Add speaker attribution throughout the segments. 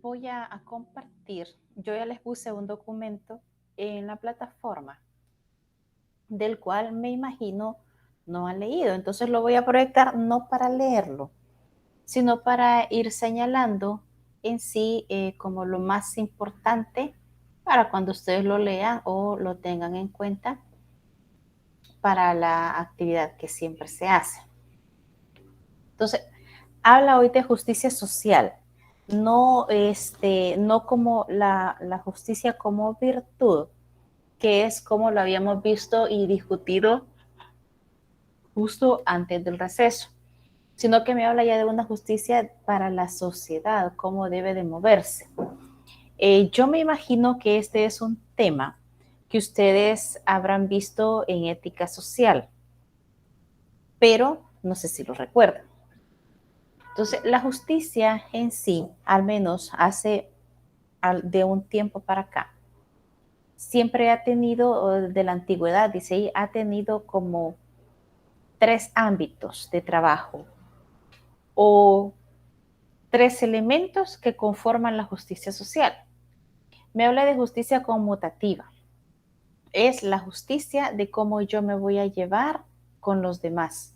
Speaker 1: voy a compartir, yo ya les puse un documento en la plataforma del cual me imagino no han leído. Entonces lo voy a proyectar no para leerlo, sino para ir señalando en sí como lo más importante para cuando ustedes lo lean o lo tengan en cuenta para la actividad que siempre se hace. Entonces, habla hoy de justicia social, no como la justicia como virtud, que es como lo habíamos visto y discutido justo antes del receso, sino que me habla ya de una justicia para la sociedad, cómo debe de moverse. Yo me imagino que este es un tema que ustedes habrán visto en ética social, pero no sé si lo recuerdan. Entonces, la justicia en sí, al menos hace de un tiempo para acá, siempre ha tenido, de la antigüedad, dice ahí, ha tenido como tres ámbitos de trabajo o tres elementos que conforman la justicia social. Me habla de justicia conmutativa. Es la justicia de cómo yo me voy a llevar con los demás,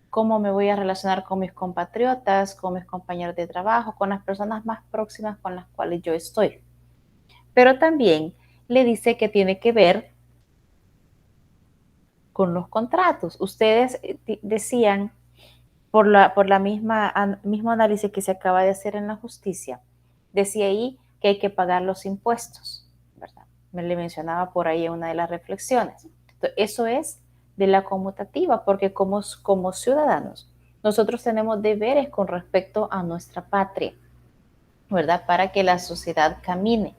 Speaker 1: cómo me voy a relacionar con mis compatriotas, con mis compañeros de trabajo, con las personas más próximas con las cuales yo estoy. Pero también le dice que tiene que ver con los contratos. Ustedes decían, por la mismo análisis que se acaba de hacer en la justicia, decía ahí que hay que pagar los impuestos, ¿verdad? Me le mencionaba por ahí en una de las reflexiones. Entonces, eso es de la conmutativa, porque como ciudadanos, nosotros tenemos deberes con respecto a nuestra patria, ¿verdad? Para que la sociedad camine.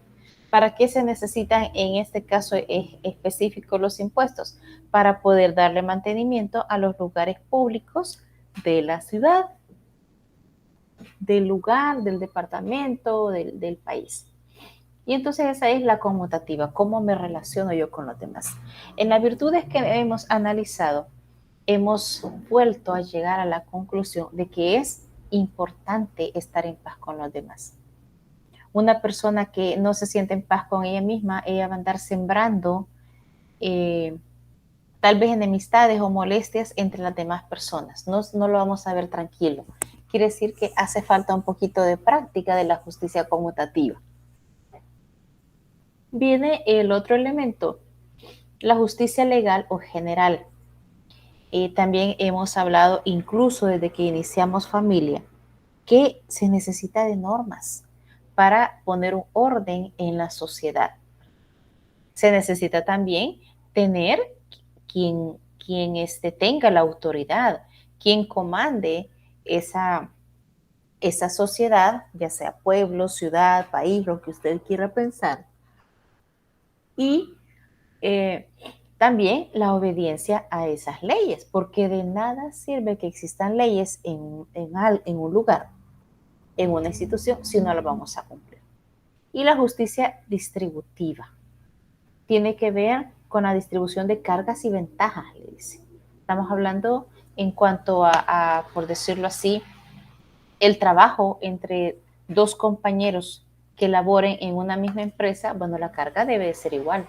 Speaker 1: ¿Para qué se necesitan en este caso específico los impuestos? Para poder darle mantenimiento a los lugares públicos de la ciudad, del lugar, del departamento, del país. Y entonces esa es la conmutativa, cómo me relaciono yo con los demás. En las virtudes que hemos analizado, hemos vuelto a llegar a la conclusión de que es importante estar en paz con los demás. Una persona que no se siente en paz con ella misma, ella va a andar sembrando eh, tal vez enemistades o molestias entre las demás personas. No lo vamos a ver tranquilo. Quiere decir que hace falta un poquito de práctica de la justicia conmutativa. Viene el otro elemento, la justicia legal o general. También hemos hablado, incluso desde que iniciamos familia, que se necesita de normas para poner un orden en la sociedad. Se necesita también tener quien tenga la autoridad, quien comande esa sociedad, ya sea pueblo, ciudad, país, lo que usted quiera pensar. Y eh, también la obediencia a esas leyes, porque de nada sirve que existan leyes en un lugar, en una institución, si no las vamos a cumplir. Y la justicia distributiva tiene que ver con la distribución de cargas y ventajas, le dice. Estamos hablando en cuanto por decirlo así, el trabajo entre dos compañeros que laboren en una misma empresa, bueno, la carga debe de ser igual.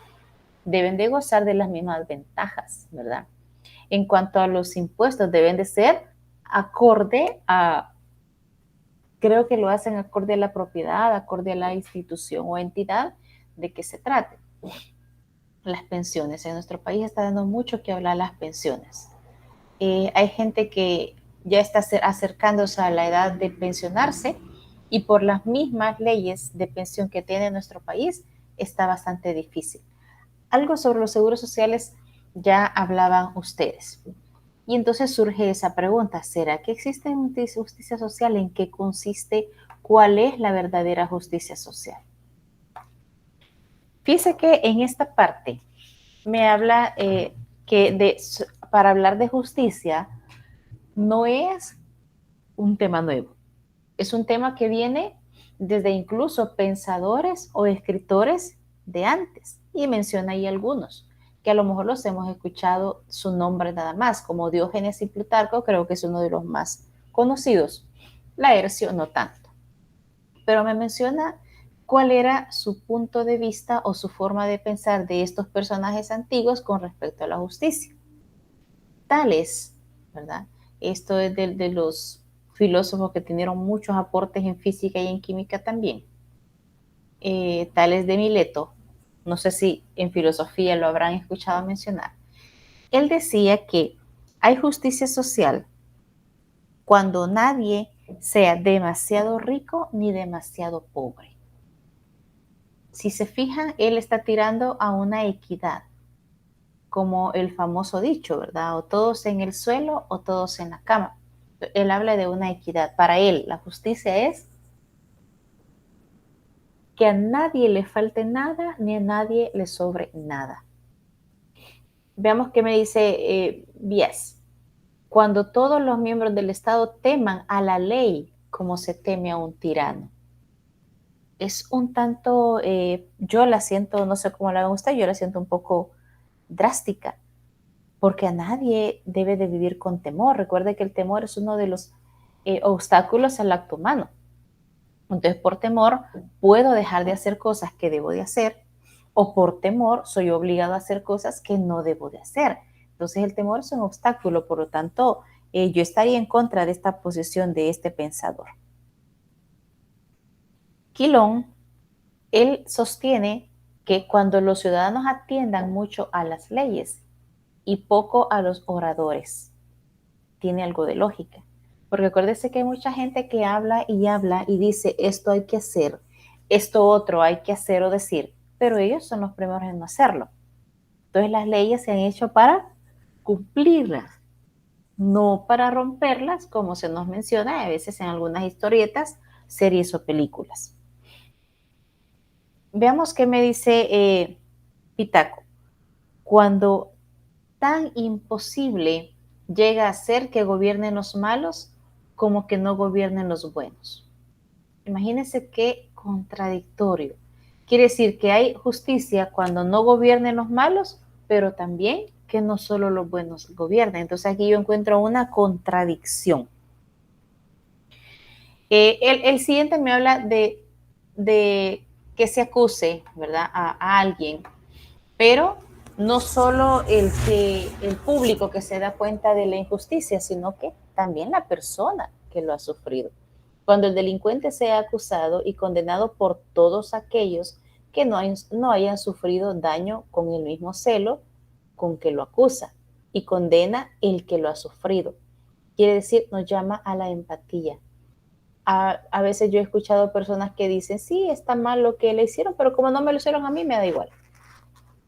Speaker 1: Deben de gozar de las mismas ventajas, ¿verdad? En cuanto a los impuestos, deben de ser acorde creo que lo hacen acorde a la propiedad, acorde a la institución o entidad de que se trate. Las pensiones. En nuestro país está dando mucho que hablar las pensiones. Hay gente que ya está acercándose a la edad de pensionarse y por las mismas leyes de pensión que tiene nuestro país está bastante difícil. Algo sobre los seguros sociales ya hablaban ustedes. Y entonces surge esa pregunta, ¿será que existe justicia social? ¿En qué consiste? ¿Cuál es la verdadera justicia social? Fíjese que en esta parte me habla para hablar de justicia no es un tema nuevo, es un tema que viene desde incluso pensadores o escritores de antes, y menciona ahí algunos, que a lo mejor los hemos escuchado su nombre nada más, como Diógenes y Plutarco, creo que es uno de los más conocidos, Laercio no tanto. pero me menciona cuál era su punto de vista o su forma de pensar de estos personajes antiguos con respecto a la justicia. Tales, ¿verdad? Esto es de los filósofos que tuvieron muchos aportes en física y en química también. Tales de Mileto, no sé si en filosofía lo habrán escuchado mencionar. Él decía que hay justicia social cuando nadie sea demasiado rico ni demasiado pobre. Si se fijan, él está tirando a una equidad, como el famoso dicho, ¿verdad? O todos en el suelo o todos en la cama. Él habla de una equidad. Para él, la justicia es que a nadie le falte nada ni a nadie le sobre nada. Veamos qué me dice Bies. Cuando todos los miembros del Estado teman a la ley como se teme a un tirano. Es un tanto, yo la siento, no sé cómo la ven ustedes, yo la siento un poco drástica, porque a nadie debe de vivir con temor. Recuerde que el temor es uno de los obstáculos al acto humano. Entonces, por temor, puedo dejar de hacer cosas que debo de hacer, o por temor, soy obligado a hacer cosas que no debo de hacer. Entonces, el temor es un obstáculo, por lo tanto, yo estaría en contra de esta posición de este pensador. Quilón, él sostiene que cuando los ciudadanos atiendan mucho a las leyes y poco a los oradores, tiene algo de lógica. Porque acuérdese que hay mucha gente que habla y dice esto hay que hacer, esto otro hay que hacer o decir, pero ellos son los primeros en no hacerlo. Entonces las leyes se han hecho para cumplirlas, no para romperlas, como se nos menciona a veces en algunas historietas, series o películas. Veamos qué me dice Pitaco. Cuando tan imposible llega a ser que gobiernen los malos como que no gobiernen los buenos. Imagínense qué contradictorio. Quiere decir que hay justicia cuando no gobiernen los malos, pero también que no solo los buenos gobiernen. Entonces aquí yo encuentro una contradicción. El siguiente me habla de que se acuse, ¿verdad?, a alguien, pero no solo el público que se da cuenta de la injusticia, sino que también la persona que lo ha sufrido. Cuando el delincuente sea acusado y condenado por todos aquellos que no hayan sufrido daño con el mismo celo con que lo acusa y condena el que lo ha sufrido. Quiere decir, nos llama a la empatía. A veces yo he escuchado personas que dicen, sí, está mal lo que le hicieron, pero como no me lo hicieron a mí, me da igual.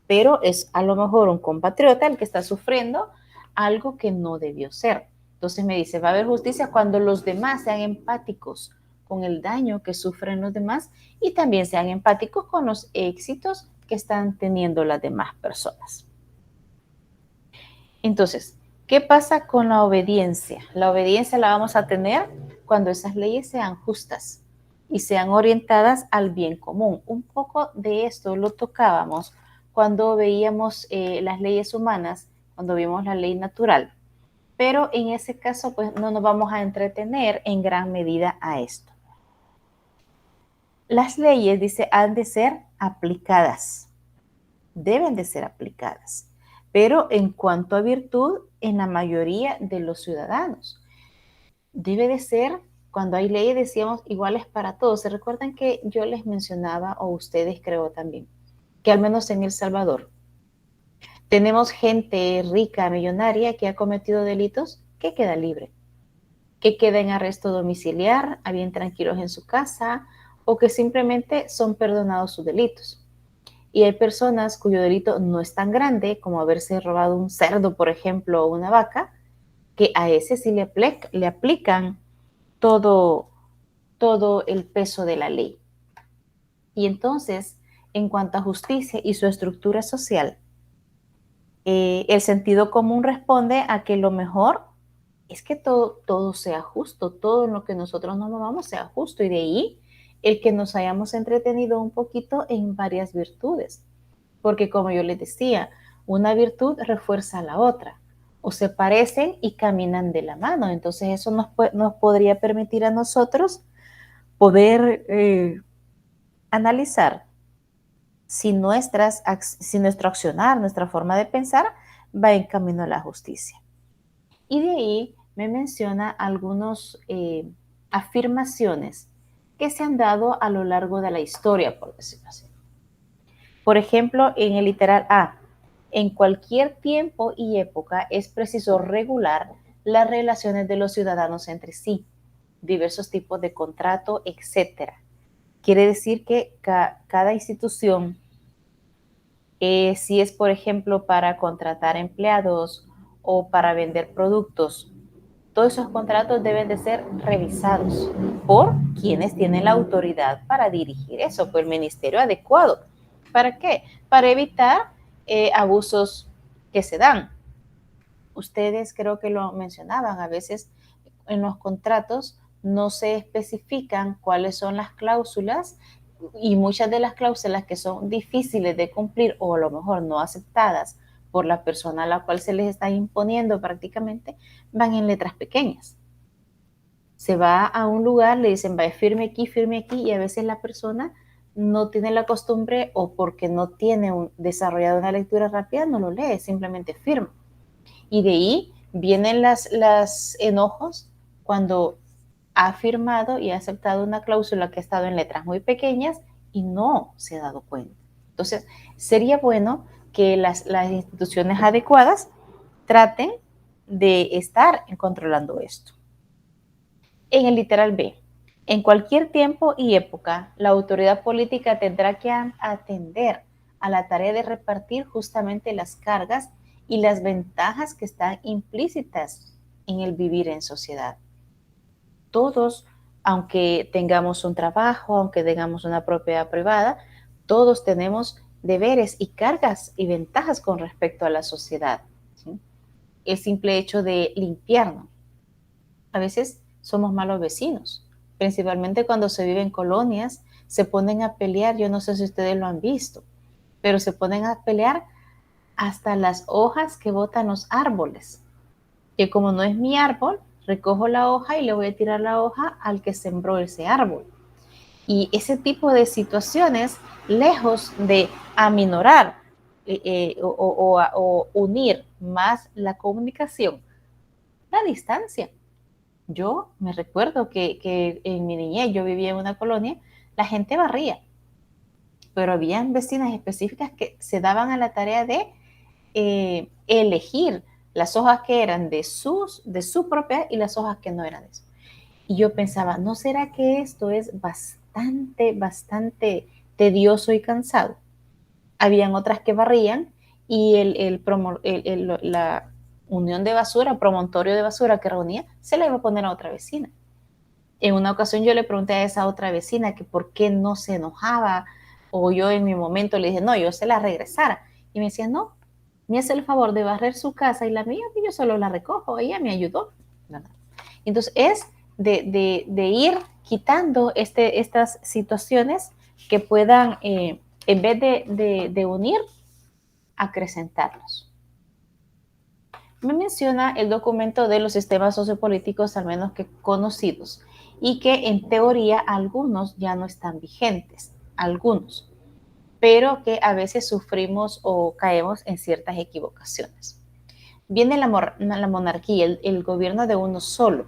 Speaker 1: Pero es a lo mejor un compatriota el que está sufriendo algo que no debió ser. Entonces me dice, va a haber justicia cuando los demás sean empáticos con el daño que sufren los demás y también sean empáticos con los éxitos que están teniendo las demás personas. Entonces, ¿qué pasa con la obediencia? La obediencia la vamos a tener cuando esas leyes sean justas y sean orientadas al bien común. Un poco de esto lo tocábamos cuando veíamos las leyes humanas, cuando vimos la ley natural. Pero en ese caso, pues no nos vamos a entretener en gran medida a esto. Las leyes, dice, han de ser aplicadas, deben de ser aplicadas, pero en cuanto a virtud, en la mayoría de los ciudadanos. Debe de ser, cuando hay leyes, decíamos, iguales para todos. ¿Se recuerdan que yo les mencionaba, o ustedes creo también, que al menos en El Salvador tenemos gente rica, millonaria, que ha cometido delitos, que queda libre, que queda en arresto domiciliar, a bien tranquilos en su casa, o que simplemente son perdonados sus delitos? Y hay personas cuyo delito no es tan grande como haberse robado un cerdo, por ejemplo, o una vaca, que a ese sí le aplican todo, todo el peso de la ley. Y entonces, en cuanto a justicia y su estructura social, el sentido común responde a que lo mejor es que todo sea justo, todo en lo que nosotros nos movamos sea justo, y de ahí el que nos hayamos entretenido un poquito en varias virtudes, porque como yo les decía, una virtud refuerza a la otra, o se parecen y caminan de la mano. Entonces eso nos podría permitir a nosotros poder analizar si, si nuestro accionar, nuestra forma de pensar va en camino a la justicia. Y de ahí me menciona algunas afirmaciones que se han dado a lo largo de la historia, por decirlo así. Por ejemplo, en el literal A, en cualquier tiempo y época es preciso regular las relaciones de los ciudadanos entre sí, diversos tipos de contrato, etcétera. Quiere decir que cada institución, si es, por ejemplo, para contratar empleados o para vender productos, todos esos contratos deben de ser revisados por quienes tienen la autoridad para dirigir eso, por el ministerio adecuado. ¿Para qué? Para evitar abusos que se dan. Ustedes creo que lo mencionaban, a veces en los contratos no se especifican cuáles son las cláusulas y muchas de las cláusulas que son difíciles de cumplir o a lo mejor no aceptadas por la persona a la cual se les está imponiendo prácticamente, van en letras pequeñas. Se va a un lugar, le dicen, va, firme aquí, y a veces la persona no tiene la costumbre o porque no tiene desarrollado una lectura rápida, no lo lee, simplemente firma. Y de ahí vienen las enojos cuando ha firmado y ha aceptado una cláusula que ha estado en letras muy pequeñas y no se ha dado cuenta. Entonces, sería bueno que las instituciones adecuadas traten de estar controlando esto. En el literal B, en cualquier tiempo y época, la autoridad política tendrá que atender a la tarea de repartir justamente las cargas y las ventajas que están implícitas en el vivir en sociedad. Todos, aunque tengamos un trabajo, aunque tengamos una propiedad privada, todos tenemos deberes y cargas y ventajas con respecto a la sociedad. ¿Sí? El simple hecho de limpiarnos. A veces somos malos vecinos, principalmente cuando se vive en colonias, se ponen a pelear, yo no sé si ustedes lo han visto, pero se ponen a pelear hasta las hojas que botan los árboles, que como no es mi árbol, recojo la hoja y le voy a tirar la hoja al que sembró ese árbol. Y ese tipo de situaciones, lejos de aminorar o unir más la comunicación, la distancia. Yo me recuerdo que en mi niñez yo vivía en una colonia, la gente barría, pero habían vecinas específicas que se daban a la tarea de elegir las hojas que eran de su propiedad y las hojas que no eran de eso. Y yo pensaba, ¿no será que esto es bastante tedioso y cansado? Habían otras que barrían y la unión de basura, promontorio de basura que reunía, se la iba a poner a otra vecina. En una ocasión yo le pregunté a esa otra vecina que por qué no se enojaba, o yo en mi momento le dije, no, yo se la regresara. Y me decía, no, me hace el favor de barrer su casa y la mía, y yo solo la recojo, ella me ayudó. ¿Verdad? Entonces es de ir quitando estas situaciones que puedan, en vez de unir, acrecentarlos. Me menciona el documento de los sistemas sociopolíticos, al menos que conocidos, y que en teoría algunos ya no están vigentes, algunos, pero que a veces sufrimos o caemos en ciertas equivocaciones. Viene la monarquía, el gobierno de uno solo,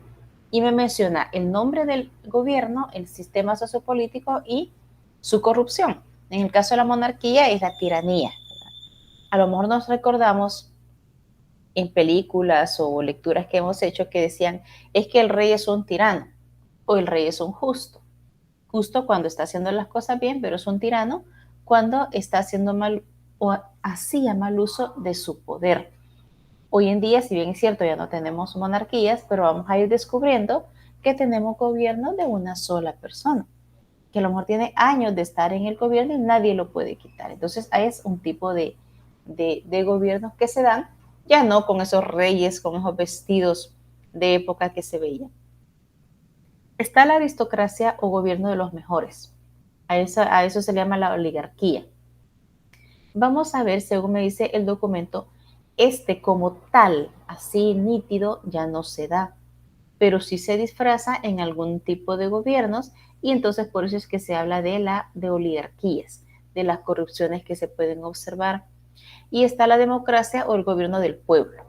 Speaker 1: y me menciona el nombre del gobierno, el sistema sociopolítico y su corrupción. En el caso de la monarquía es la tiranía. A lo mejor nos recordamos en películas o lecturas que hemos hecho que decían, es que el rey es un tirano o el rey es un justo. Justo cuando está haciendo las cosas bien, pero es un tirano cuando está haciendo mal o hacía mal uso de su poder. Hoy en día, si bien es cierto, ya no tenemos monarquías, pero vamos a ir descubriendo que tenemos gobierno de una sola persona, que a lo mejor tiene años de estar en el gobierno y nadie lo puede quitar. Entonces, es un tipo de gobiernos que se dan, ya no con esos reyes, con esos vestidos de época que se veían. Está la aristocracia o gobierno de los mejores. A eso se le llama la oligarquía. Vamos a ver, según me dice el documento, como tal, así nítido, ya no se da. pero sí se disfraza en algún tipo de gobiernos y entonces por eso es que se habla de oligarquías, de las corrupciones que se pueden observar. Y está la democracia o el gobierno del pueblo,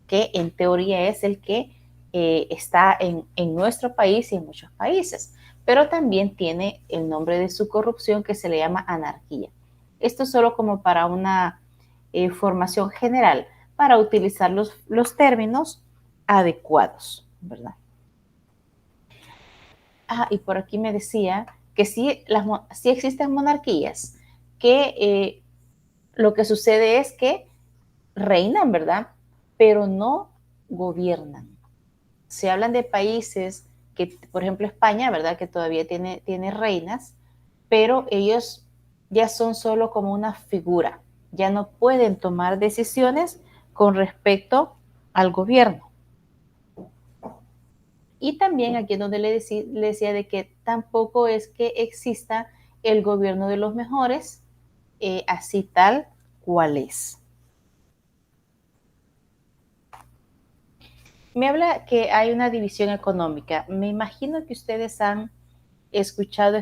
Speaker 1: que en teoría es el que está en nuestro país y en muchos países, pero también tiene el nombre de su corrupción que se le llama anarquía. Esto solo como para una formación general, para utilizar los términos adecuados, ¿verdad? Ah, y por aquí me decía que sí existen monarquías, que lo que sucede es que reinan, ¿verdad? Pero no gobiernan. Se hablan de países que, por ejemplo, España, ¿verdad? Que todavía tiene reinas, pero ellos ya son solo como una figura, ya no pueden tomar decisiones con respecto al gobierno. Y también aquí es donde le decía de que tampoco es que exista el gobierno de los mejores, así tal cual es. Me habla que hay una división económica. Me imagino que ustedes han escuchar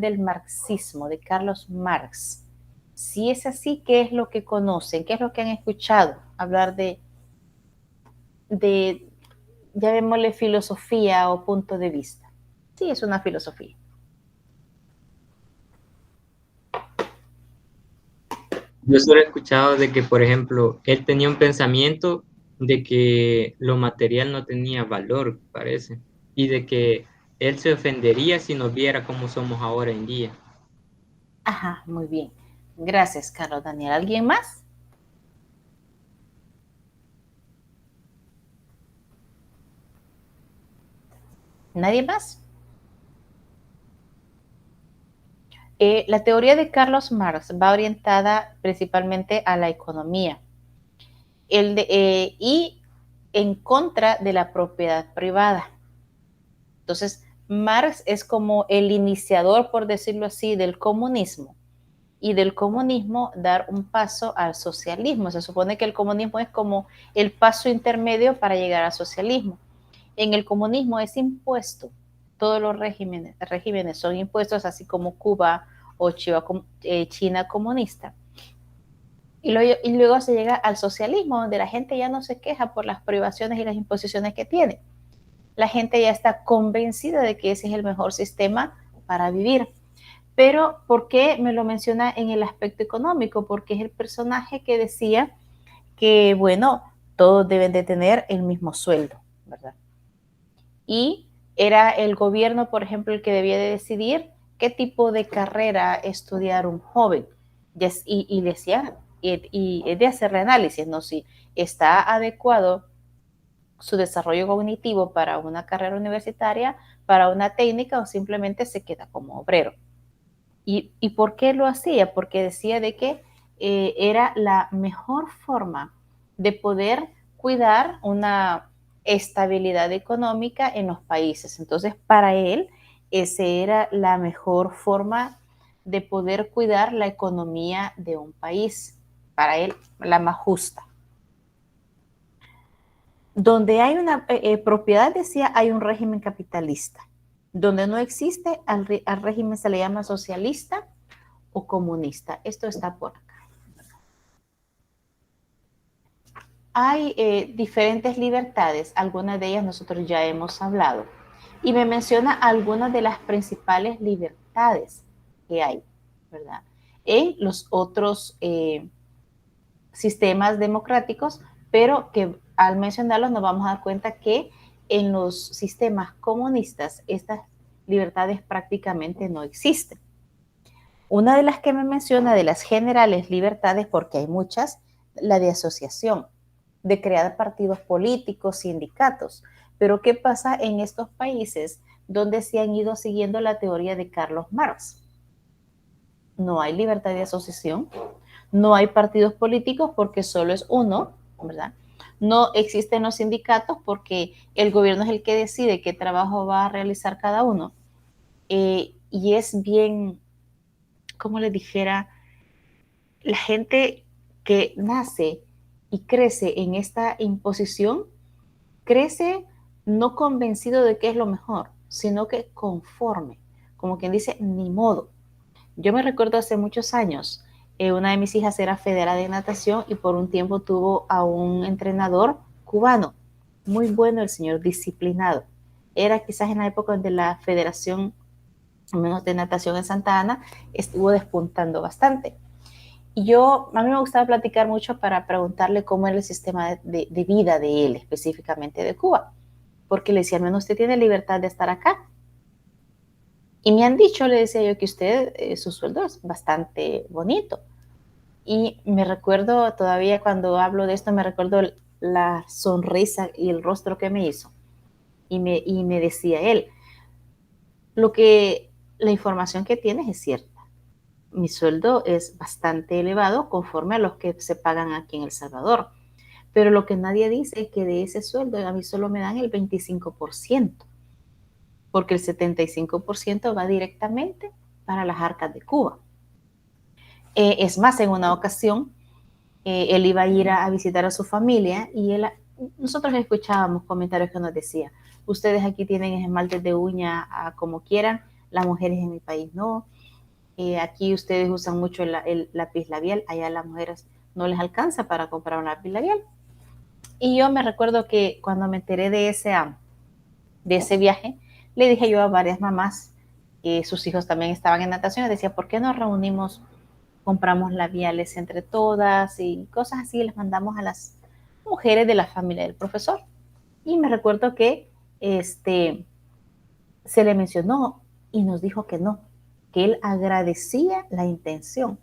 Speaker 1: del marxismo, de Carlos Marx. Si es así, ¿qué es lo que conocen? ¿Qué es lo que han escuchado hablar de llamémosle filosofía o punto de vista? Sí, es una filosofía.
Speaker 2: Yo solo he escuchado de que, por ejemplo, él tenía un pensamiento de que lo material no tenía valor, parece, y de que él se ofendería si nos viera como somos ahora en día.
Speaker 1: Ajá, muy bien. Gracias, Carlos Daniel. ¿Alguien más? ¿Nadie más? La teoría de Carlos Marx va orientada principalmente a la economía y en contra de la propiedad privada. Entonces, Marx es como el iniciador, por decirlo así, del comunismo y del comunismo dar un paso al socialismo. Se supone que el comunismo es como el paso intermedio para llegar al socialismo. En el comunismo es impuesto, todos los regímenes son impuestos, así como Cuba o China comunista. Y luego se llega al socialismo, donde la gente ya no se queja por las privaciones y las imposiciones que tiene. La gente ya está convencida de que ese es el mejor sistema para vivir. Pero, ¿por qué me lo menciona en el aspecto económico? Porque es el personaje que decía que, bueno, todos deben de tener el mismo sueldo, ¿verdad? Y era el gobierno, por ejemplo, el que debía de decidir qué tipo de carrera estudiar un joven. Y decía, y es de hacerle análisis, ¿no? Si está adecuado su desarrollo cognitivo para una carrera universitaria, para una técnica o simplemente se queda como obrero. ¿Y por qué lo hacía? Porque decía de que era la mejor forma de poder cuidar una estabilidad económica en los países. Entonces, para él, esa era la mejor forma de poder cuidar la economía de un país. Para él, la más justa. Donde hay una propiedad, decía, hay un régimen capitalista. Donde no existe, al régimen se le llama socialista o comunista. Esto está por acá. Hay diferentes libertades, algunas de ellas nosotros ya hemos hablado. Y me menciona algunas de las principales libertades que hay, ¿verdad? En los otros sistemas democráticos, pero que al mencionarlos nos vamos a dar cuenta que en los sistemas comunistas estas libertades prácticamente no existen. Una de las que me menciona de las generales libertades, porque hay muchas, la de asociación, de crear partidos políticos, sindicatos. Pero ¿qué pasa en estos países donde se han ido siguiendo la teoría de Carlos Marx? No hay libertad de asociación, no hay partidos políticos porque solo es uno, ¿verdad? No existen los sindicatos porque el gobierno es el que decide qué trabajo va a realizar cada uno. Y es bien, como les dijera, la gente que nace y crece en esta imposición, crece no convencido de que es lo mejor, sino que conforme, como quien dice, ni modo. Yo me recuerdo hace muchos años, una de mis hijas era federada de natación y por un tiempo tuvo a un entrenador cubano, muy bueno el señor, disciplinado. Era quizás en la época donde la Federación, al menos de Natación en Santa Ana, estuvo despuntando bastante. Y a mí me gustaba platicar mucho para preguntarle cómo era el sistema de vida de él, específicamente de Cuba, porque le decía, al menos usted tiene libertad de estar acá. Y me han dicho, le decía yo, que usted, su sueldo es bastante bonito. Y me recuerdo todavía cuando hablo de esto, me recuerdo la sonrisa y el rostro que me hizo. Y me decía él, la información que tienes es cierta. Mi sueldo es bastante elevado conforme a los que se pagan aquí en El Salvador. Pero lo que nadie dice es que de ese sueldo a mí solo me dan el 25%, porque el 75% va directamente para las arcas de Cuba. Es más, en una ocasión, él iba a ir a visitar a su familia y nosotros escuchábamos comentarios que nos decía, ustedes aquí tienen esmaltes de uña como quieran, las mujeres en mi país no, aquí ustedes usan mucho el lápiz labial, allá a las mujeres no les alcanza para comprar un lápiz labial. Y yo me recuerdo que cuando me enteré de ese viaje, le dije yo a varias mamás que sus hijos también estaban en natación, les decía, ¿por qué nos reunimos, compramos labiales entre todas y cosas así, les mandamos a las mujeres de la familia del profesor? Y me recuerdo que se le mencionó y nos dijo que no, que él agradecía la intención,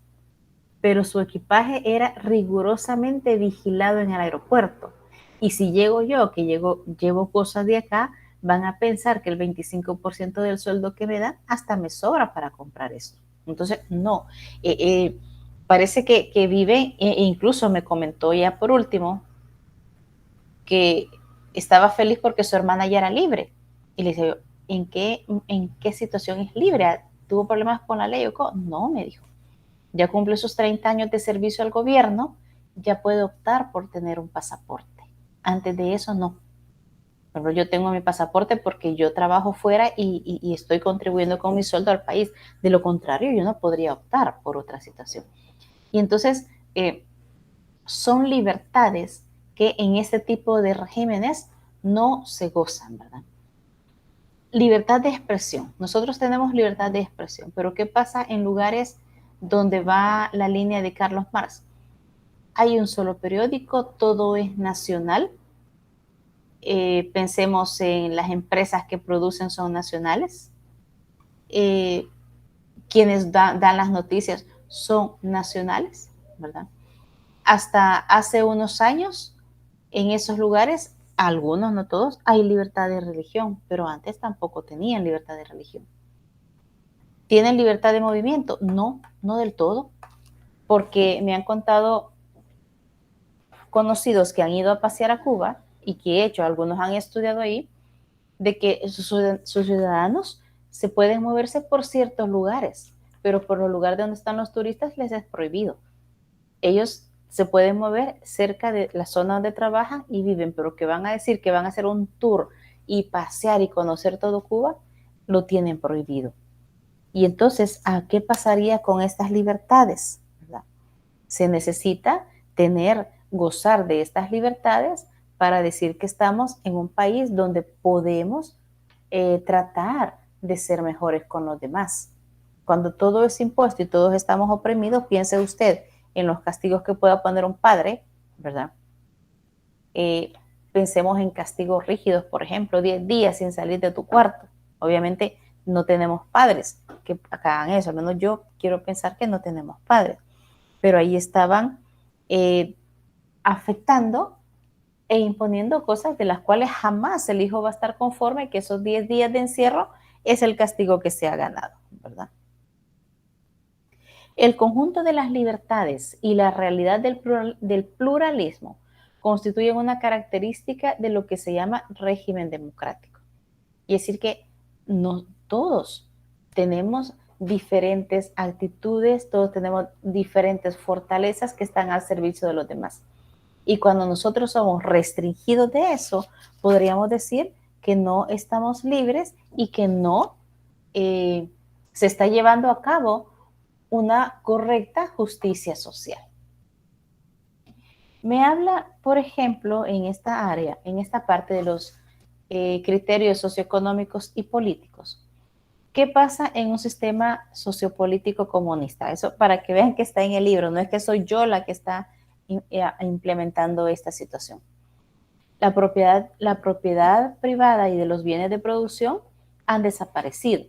Speaker 1: pero su equipaje era rigurosamente vigilado en el aeropuerto. Y si llego yo, que llevo cosas de acá, van a pensar que el 25% del sueldo que me dan hasta me sobra para comprar eso. Entonces, no. Parece que vive, incluso me comentó ya por último, que estaba feliz porque su hermana ya era libre. Y le dije yo, ¿en qué situación es libre? ¿Tuvo problemas con la ley? No, me dijo, ya cumple sus 30 años de servicio al gobierno, ya puede optar por tener un pasaporte. Antes de eso, no. Pero yo tengo mi pasaporte porque yo trabajo fuera y estoy contribuyendo con mi sueldo al país. De lo contrario, yo no podría optar por otra situación. Y entonces, son libertades que en este tipo de regímenes no se gozan, ¿verdad? Libertad de expresión. Nosotros tenemos libertad de expresión, pero ¿qué pasa en lugares donde va la línea de Carlos Marx? Hay un solo periódico, todo es nacional. Pensemos en las empresas que producen son nacionales. Quienes dan las noticias son nacionales, ¿verdad? Hasta hace unos años, en esos lugares, algunos, no todos, hay libertad de religión, pero antes tampoco tenían libertad de religión. ¿Tienen libertad de movimiento? No, no del todo, porque me han contado conocidos que han ido a pasear a Cuba y que de hecho algunos han estudiado ahí, de que sus ciudadanos se pueden moverse por ciertos lugares, pero por los lugares donde están los turistas les es prohibido. Ellos se pueden mover cerca de la zona donde trabajan y viven, pero que van a decir que van a hacer un tour y pasear y conocer todo Cuba, lo tienen prohibido. Y entonces, ¿a qué pasaría con estas libertades? ¿Verdad? Se necesita gozar de estas libertades para decir que estamos en un país donde podemos tratar de ser mejores con los demás. Cuando todo es impuesto y todos estamos oprimidos, piense usted en los castigos que pueda poner un padre, ¿verdad? Pensemos en castigos rígidos, por ejemplo, 10 días sin salir de tu cuarto. Obviamente no tenemos padres que hagan eso, al menos yo quiero pensar que no tenemos padres, pero ahí estaban afectando e imponiendo cosas de las cuales jamás el hijo va a estar conforme, que esos 10 días de encierro es el castigo que se ha ganado, ¿verdad? El conjunto de las libertades y la realidad del pluralismo constituyen una característica de lo que se llama régimen democrático. Y es decir que no todos tenemos diferentes actitudes, todos tenemos diferentes fortalezas que están al servicio de los demás. Y cuando nosotros somos restringidos de eso, podríamos decir que no estamos libres y que no se está llevando a cabo una correcta justicia social. Me habla, por ejemplo, en esta área, en esta parte de los criterios socioeconómicos y políticos. ¿Qué pasa en un sistema sociopolítico comunista? Eso para que vean que está en el libro, no es que soy yo la que está implementando esta situación. La propiedad privada y de los bienes de producción han desaparecido.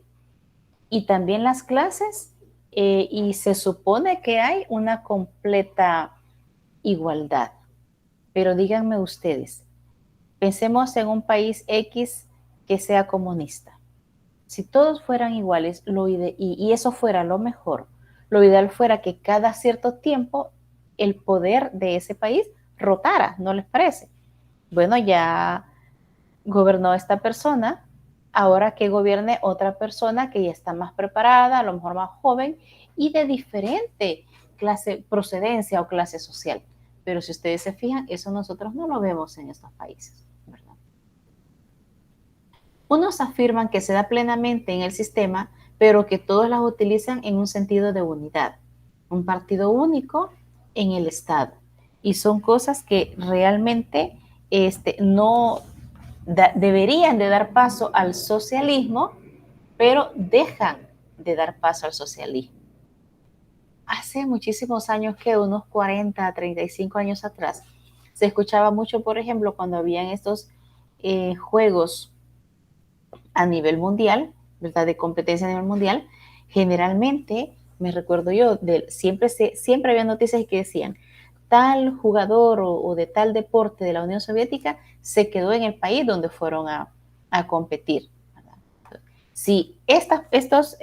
Speaker 1: Y también las clases, y se supone que hay una completa igualdad. Pero díganme ustedes, pensemos en un país X que sea comunista. Si todos fueran iguales y eso fuera lo mejor, lo ideal fuera que cada cierto tiempo el poder de ese país rotara, ¿no les parece? Bueno, ya gobernó esta persona, ahora que gobierne otra persona que ya está más preparada, a lo mejor más joven y de diferente clase, procedencia o clase social. Pero si ustedes se fijan, eso nosotros no lo vemos en estos países, ¿verdad? Unos afirman que se da plenamente en el sistema, pero que todos las utilizan en un sentido de unidad, un partido único en el Estado. Y son cosas que realmente no deberían de dar paso al socialismo, pero dejan de dar paso al socialismo. Hace muchísimos años, que unos 40, 35 años atrás, se escuchaba mucho, por ejemplo, cuando habían estos juegos a nivel mundial, ¿verdad? De competencia a nivel mundial, generalmente, me recuerdo yo, siempre había noticias que decían, tal jugador o de tal deporte de la Unión Soviética se quedó en el país donde fueron a competir, ¿verdad? Si estos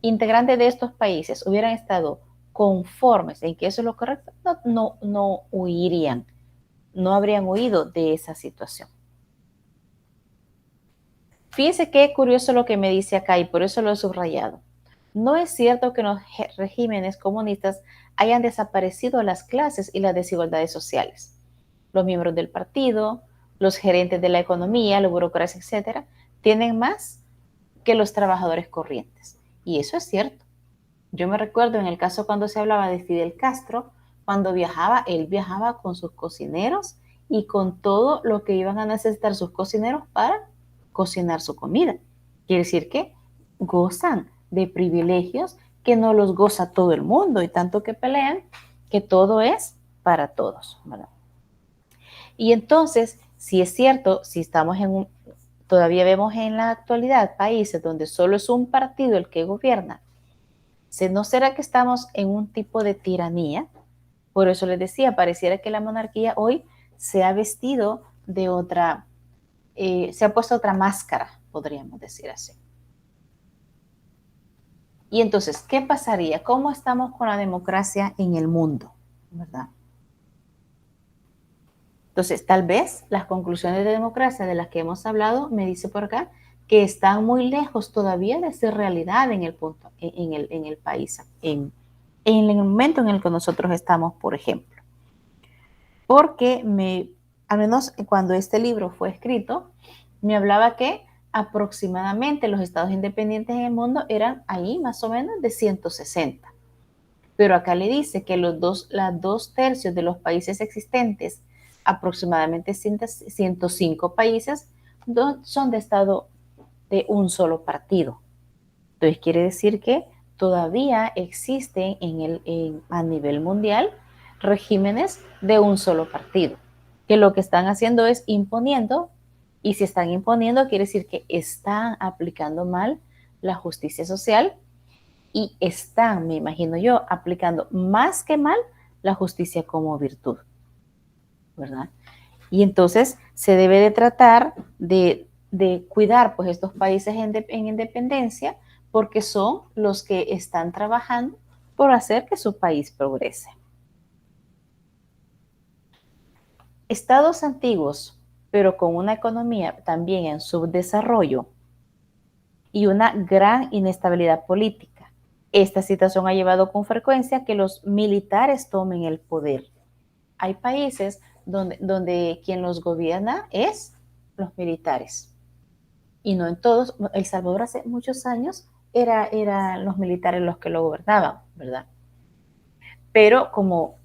Speaker 1: integrantes de estos países hubieran estado conformes en que eso es lo correcto, no huirían, no habrían huido de esa situación. Fíjense qué curioso lo que me dice acá y por eso lo he subrayado. No es cierto que en los regímenes comunistas hayan desaparecido las clases y las desigualdades sociales. Los miembros del partido, los gerentes de la economía, la burocracia, etcétera, tienen más que los trabajadores corrientes. Y eso es cierto. Yo me recuerdo en el caso cuando se hablaba de Fidel Castro, cuando viajaba, él viajaba con sus cocineros y con todo lo que iban a necesitar sus cocineros para cocinar su comida. Quiere decir que gozan de privilegios que no los goza todo el mundo y tanto que pelean que todo es para todos, ¿verdad? Y entonces, si es cierto, si estamos todavía vemos en la actualidad países donde solo es un partido el que gobierna, ¿no será que estamos en un tipo de tiranía? Por eso les decía, pareciera que la monarquía hoy se ha vestido de otra, se ha puesto otra máscara, podríamos decir así. Y entonces, ¿qué pasaría? ¿Cómo estamos con la democracia en el mundo? ¿Verdad? Entonces, tal vez las conclusiones de democracia de las que hemos hablado, me dice por acá, que están muy lejos todavía de ser realidad en el punto, en el país, en el momento en el que nosotros estamos, por ejemplo. Porque al menos cuando este libro fue escrito, me hablaba que aproximadamente los estados independientes en el mundo eran ahí más o menos de 160. Pero acá le dice que las dos tercios de los países existentes, aproximadamente 105 países, son de estado de un solo partido. Entonces quiere decir que todavía existen a nivel mundial regímenes de un solo partido, que lo que están haciendo es imponiendo, y si están imponiendo quiere decir que están aplicando mal la justicia social y están, me imagino yo, aplicando más que mal la justicia como virtud, ¿verdad? Y entonces se debe de tratar de cuidar pues estos países en independencia porque son los que están trabajando por hacer que su país progrese. Estados antiguos, pero con una economía también en subdesarrollo y una gran inestabilidad política. Esta situación ha llevado con frecuencia a que los militares tomen el poder. Hay países donde quien los gobierna es los militares. y no en todos. El Salvador hace muchos años eran los militares los que lo gobernaban, ¿verdad? Pero como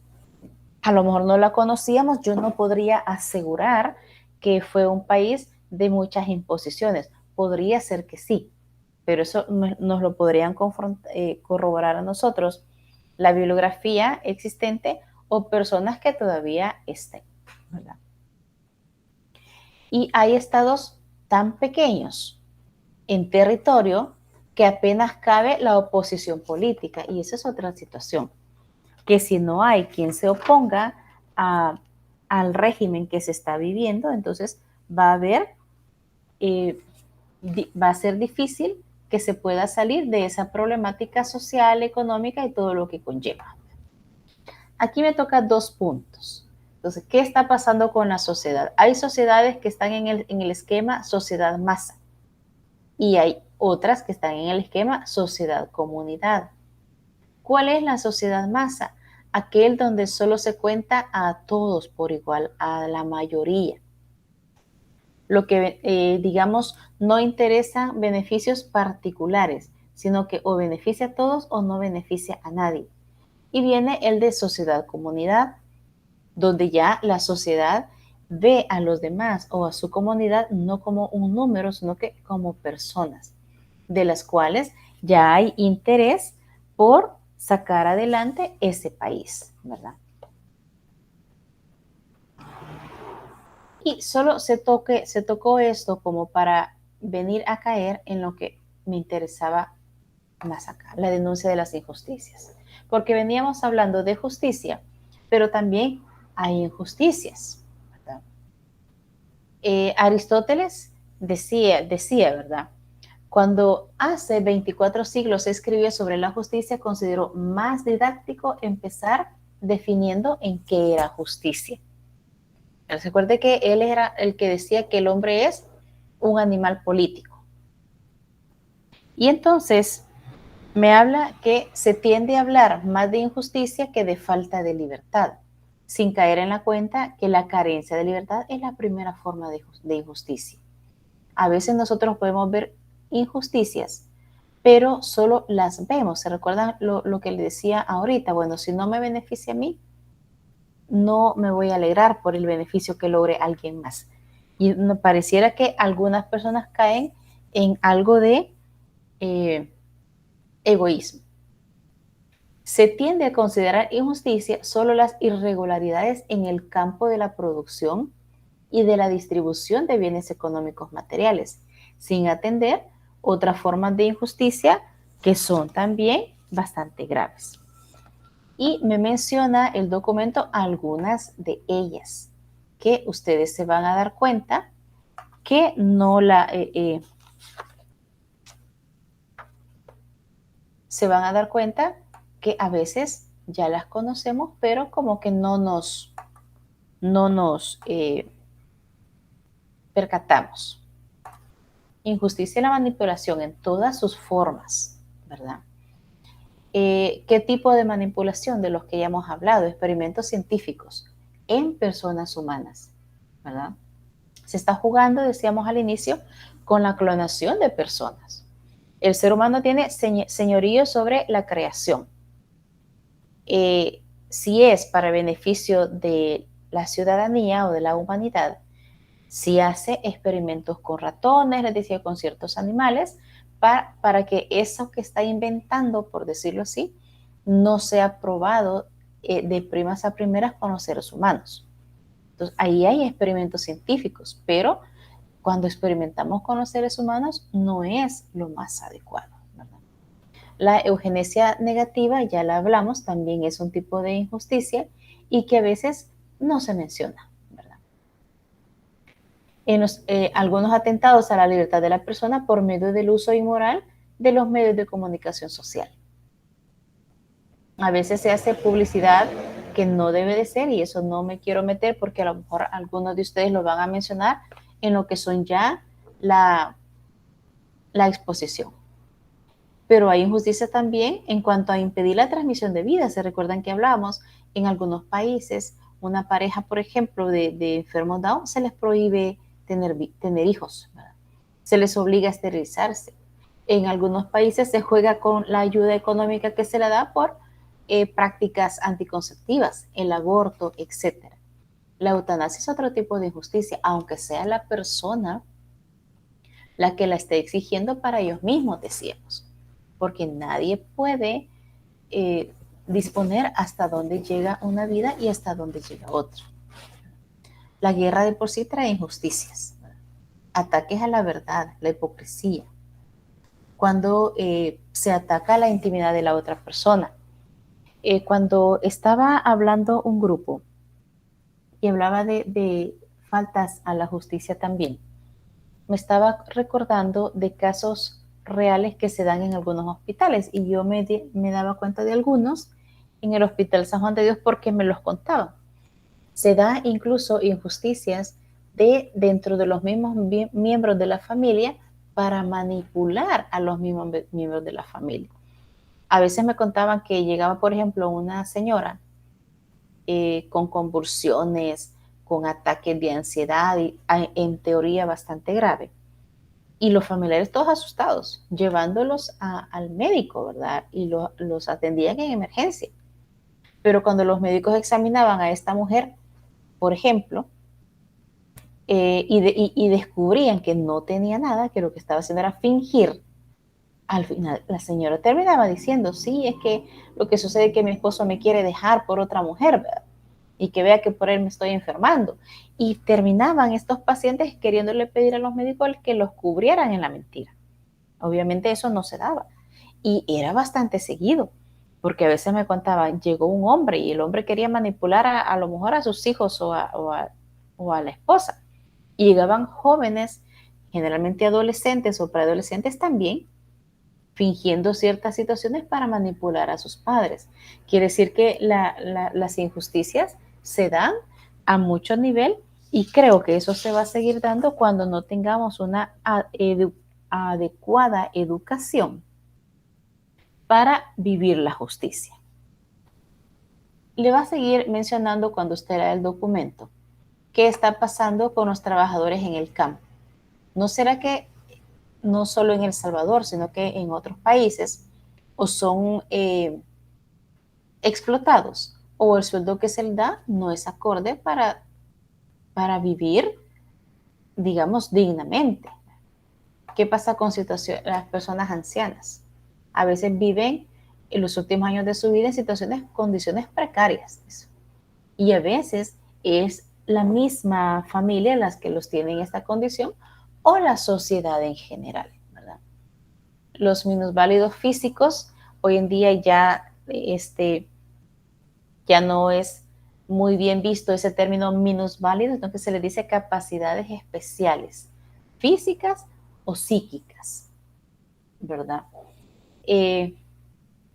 Speaker 1: a lo mejor no la conocíamos, yo no podría asegurar que fue un país de muchas imposiciones. Podría ser que sí, pero eso nos lo podrían corroborar a nosotros la bibliografía existente o personas que todavía estén, ¿verdad? Y hay estados tan pequeños en territorio que apenas cabe la oposición política, y esa es otra situación, que si no hay quien se oponga a, al régimen que se está viviendo, entonces va a haber, va a ser difícil que se pueda salir de esa problemática social, económica y todo lo que conlleva. Aquí me toca 2 puntos. Entonces, ¿qué está pasando con la sociedad? Hay sociedades que están en el esquema sociedad masa y hay otras que están en el esquema sociedad comunidad. ¿Cuál es la sociedad masa? Aquel donde solo se cuenta a todos por igual, a la mayoría. Lo que, digamos, no interesa beneficios particulares, sino que o beneficia a todos o no beneficia a nadie. Y viene el de sociedad-comunidad, donde ya la sociedad ve a los demás o a su comunidad no como un número, sino que como personas, de las cuales ya hay interés por sacar adelante ese país, ¿verdad? Y solo se tocó esto como para venir a caer en lo que me interesaba más acá, la denuncia de las injusticias. Porque veníamos hablando de justicia, pero también hay injusticias, ¿verdad? Aristóteles decía, ¿verdad? Cuando hace 24 siglos escribió sobre la justicia, consideró más didáctico empezar definiendo en qué era justicia. Recuerde que él era el que decía que el hombre es un animal político. Y entonces me habla que se tiende a hablar más de injusticia que de falta de libertad, sin caer en la cuenta que la carencia de libertad es la primera forma de injusticia. A veces nosotros podemos ver injusticias, pero solo las vemos. ¿Se recuerdan lo que le decía ahorita? Bueno, si no me beneficia a mí, no me voy a alegrar por el beneficio que logre alguien más. Y me pareciera que algunas personas caen en algo de egoísmo. Se tiende a considerar injusticia solo las irregularidades en el campo de la producción y de la distribución de bienes económicos materiales, sin atender otras formas de injusticia que son también bastante graves. Y me menciona el documento algunas de ellas, que ustedes se van a dar cuenta que no se van a dar cuenta que a veces ya las conocemos, pero como que no nos percatamos. Injusticia y la manipulación en todas sus formas, ¿verdad? ¿Qué tipo de manipulación? De los que ya hemos hablado, experimentos científicos en personas humanas, ¿verdad? Se está jugando, decíamos al inicio, con la clonación de personas. El ser humano tiene señorío sobre la creación. Si es para beneficio de la ciudadanía o de la humanidad, si hace experimentos con ratones, les decía, con ciertos animales, para que eso que está inventando, por decirlo así, no sea probado de primas a primeras con los seres humanos. Entonces, ahí hay experimentos científicos, pero cuando experimentamos con los seres humanos no es lo más adecuado, ¿verdad? La eugenesia negativa, ya la hablamos, también es un tipo de injusticia y que a veces no se menciona, ¿verdad? En algunos atentados a la libertad de la persona por medio del uso inmoral de los medios de comunicación social. A veces se hace publicidad que no debe de ser, y eso no me quiero meter porque a lo mejor algunos de ustedes lo van a mencionar en lo que son ya la exposición. Pero hay injusticia también en cuanto a impedir la transmisión de vida. Se recuerdan que hablábamos en algunos países, una pareja, por ejemplo, de enfermos Down, se les prohíbe tener hijos, ¿verdad? se les obliga a esterilizarse. En algunos países se juega con la ayuda económica que se le da por prácticas anticonceptivas, el aborto, etc. La eutanasia es otro tipo de injusticia, aunque sea la persona la que la esté exigiendo para ellos mismos, decíamos, porque nadie puede eh, disponer hasta dónde llega una vida y hasta dónde llega otra. La guerra de por sí trae injusticias, ataques a la verdad, la hipocresía, cuando se ataca la intimidad de la otra persona. Cuando estaba hablando un grupo y hablaba de faltas a la justicia también, me estaba recordando de casos reales que se dan en algunos hospitales y yo me daba cuenta de algunos en el Hospital San Juan de Dios porque me los contaban. Se da incluso injusticias dentro de los mismos miembros de la familia para manipular a los mismos miembros de la familia. A veces me contaban que llegaba, por ejemplo, una señora con convulsiones, con ataques de ansiedad, y, en teoría bastante grave. Y los familiares todos asustados, llevándolos al médico, ¿verdad? Y los atendían en emergencia. Pero cuando los médicos examinaban a esta mujer, por ejemplo, y descubrían que no tenía nada, que lo que estaba haciendo era fingir, al final la señora terminaba diciendo, sí, es que lo que sucede es que mi esposo me quiere dejar por otra mujer, ¿verdad? Y que vea que por él me estoy enfermando. Y terminaban estos pacientes queriéndole pedir a los médicos que los cubrieran en la mentira. Obviamente eso no se daba. Y era bastante seguido, porque a veces me contaban, llegó un hombre y el hombre quería manipular a lo mejor a sus hijos o a la esposa. Y llegaban jóvenes, generalmente adolescentes o preadolescentes también, fingiendo ciertas situaciones para manipular a sus padres. Quiere decir que las injusticias se dan a mucho nivel y creo que eso se va a seguir dando cuando no tengamos una adecuada educación para vivir la justicia. Le va a seguir mencionando cuando usted lea el documento qué está pasando con los trabajadores en el campo. ¿No será que no solo en El Salvador, sino que en otros países o son explotados o el sueldo que se les da no es acorde para vivir, digamos, dignamente? ¿Qué pasa con las personas ancianas? A veces viven en los últimos años de su vida en condiciones precarias. Y a veces es la misma familia las que los tiene en esta condición o la sociedad en general, ¿verdad? Los minusválidos físicos hoy en día ya no es muy bien visto ese término minusválido, entonces se le dice capacidades especiales, físicas o psíquicas, ¿verdad?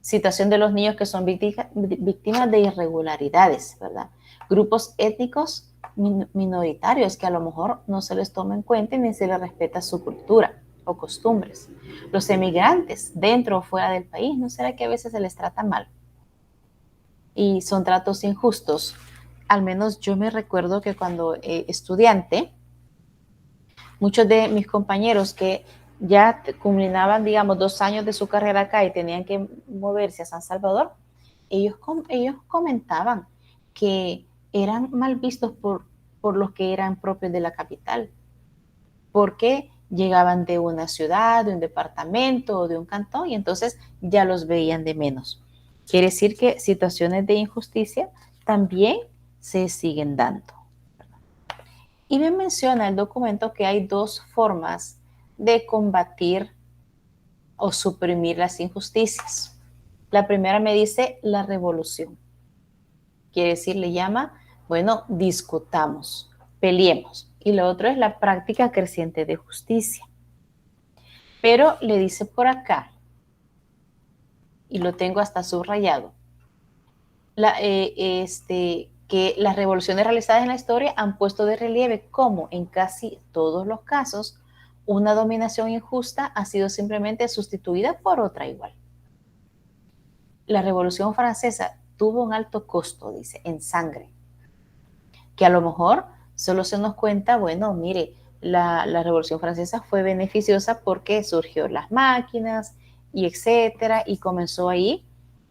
Speaker 1: Situación de los niños que son víctimas de irregularidades, ¿verdad? Grupos étnicos minoritarios que a lo mejor no se les toma en cuenta ni se les respeta su cultura o costumbres. Los emigrantes dentro o fuera del país, ¿no será que a veces se les trata mal? Y son tratos injustos. Al menos yo me recuerdo que cuando estudiante, muchos de mis compañeros que ya culminaban, digamos, 2 años de su carrera acá y tenían que moverse a San Salvador, ellos comentaban que eran mal vistos por los que eran propios de la capital, porque llegaban de una ciudad, de un departamento o de un cantón y entonces ya los veían de menos. Quiere decir que situaciones de injusticia también se siguen dando. Y me menciona el documento que hay 2 formas de combatir o suprimir las injusticias. La primera me dice la revolución. Quiere decir, le llama, bueno, discutamos, peleemos. Y lo otro es la práctica creciente de justicia. Pero le dice por acá, y lo tengo hasta subrayado, que las revoluciones realizadas en la historia han puesto de relieve cómo en casi todos los casos una dominación injusta ha sido simplemente sustituida por otra igual. La Revolución Francesa tuvo un alto costo, dice, en sangre, que a lo mejor solo se nos cuenta, bueno, mire, la Revolución Francesa fue beneficiosa porque surgió las máquinas y etcétera, y comenzó ahí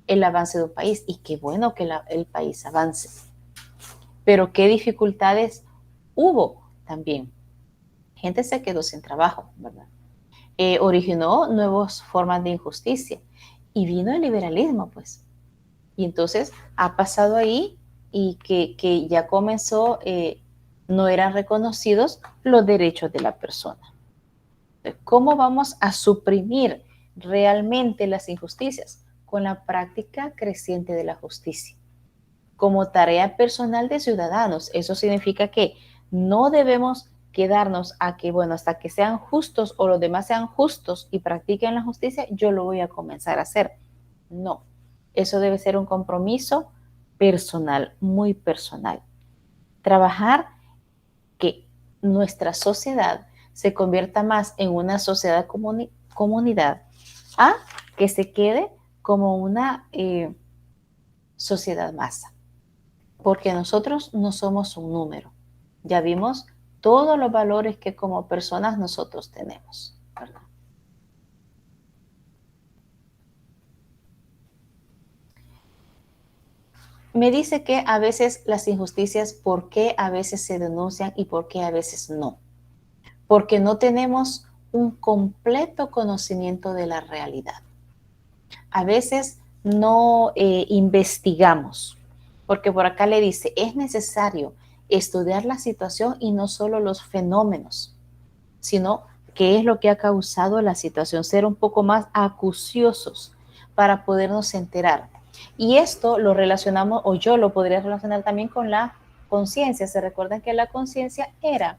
Speaker 1: el avance de un país. Y qué bueno que el país avance. Pero qué dificultades hubo también. Gente se quedó sin trabajo, ¿verdad? Originó nuevas formas de injusticia y vino el liberalismo, pues. Y entonces ha pasado ahí y que ya comenzó, no eran reconocidos los derechos de la persona. ¿Cómo vamos a suprimir realmente las injusticias? Con la práctica creciente de la justicia. Como tarea personal de ciudadanos, eso significa que no debemos quedarnos a que, bueno, hasta que sean justos o los demás sean justos y practiquen la justicia, yo lo voy a comenzar a hacer. No, eso debe ser un compromiso personal, muy personal. Trabajar que nuestra sociedad se convierta más en una sociedad comunidad a que se quede como una sociedad masa. Porque nosotros no somos un número. Ya vimos todos los valores que como personas nosotros tenemos, ¿verdad? Me dice que a veces las injusticias, ¿por qué a veces se denuncian y por qué a veces no? Porque no tenemos un completo conocimiento de la realidad. A veces no investigamos, porque por acá le dice, es necesario estudiar la situación y no solo los fenómenos, sino qué es lo que ha causado la situación, ser un poco más acuciosos para podernos enterar. Y esto lo relacionamos, o yo lo podría relacionar también con la conciencia. Se recuerdan que la conciencia era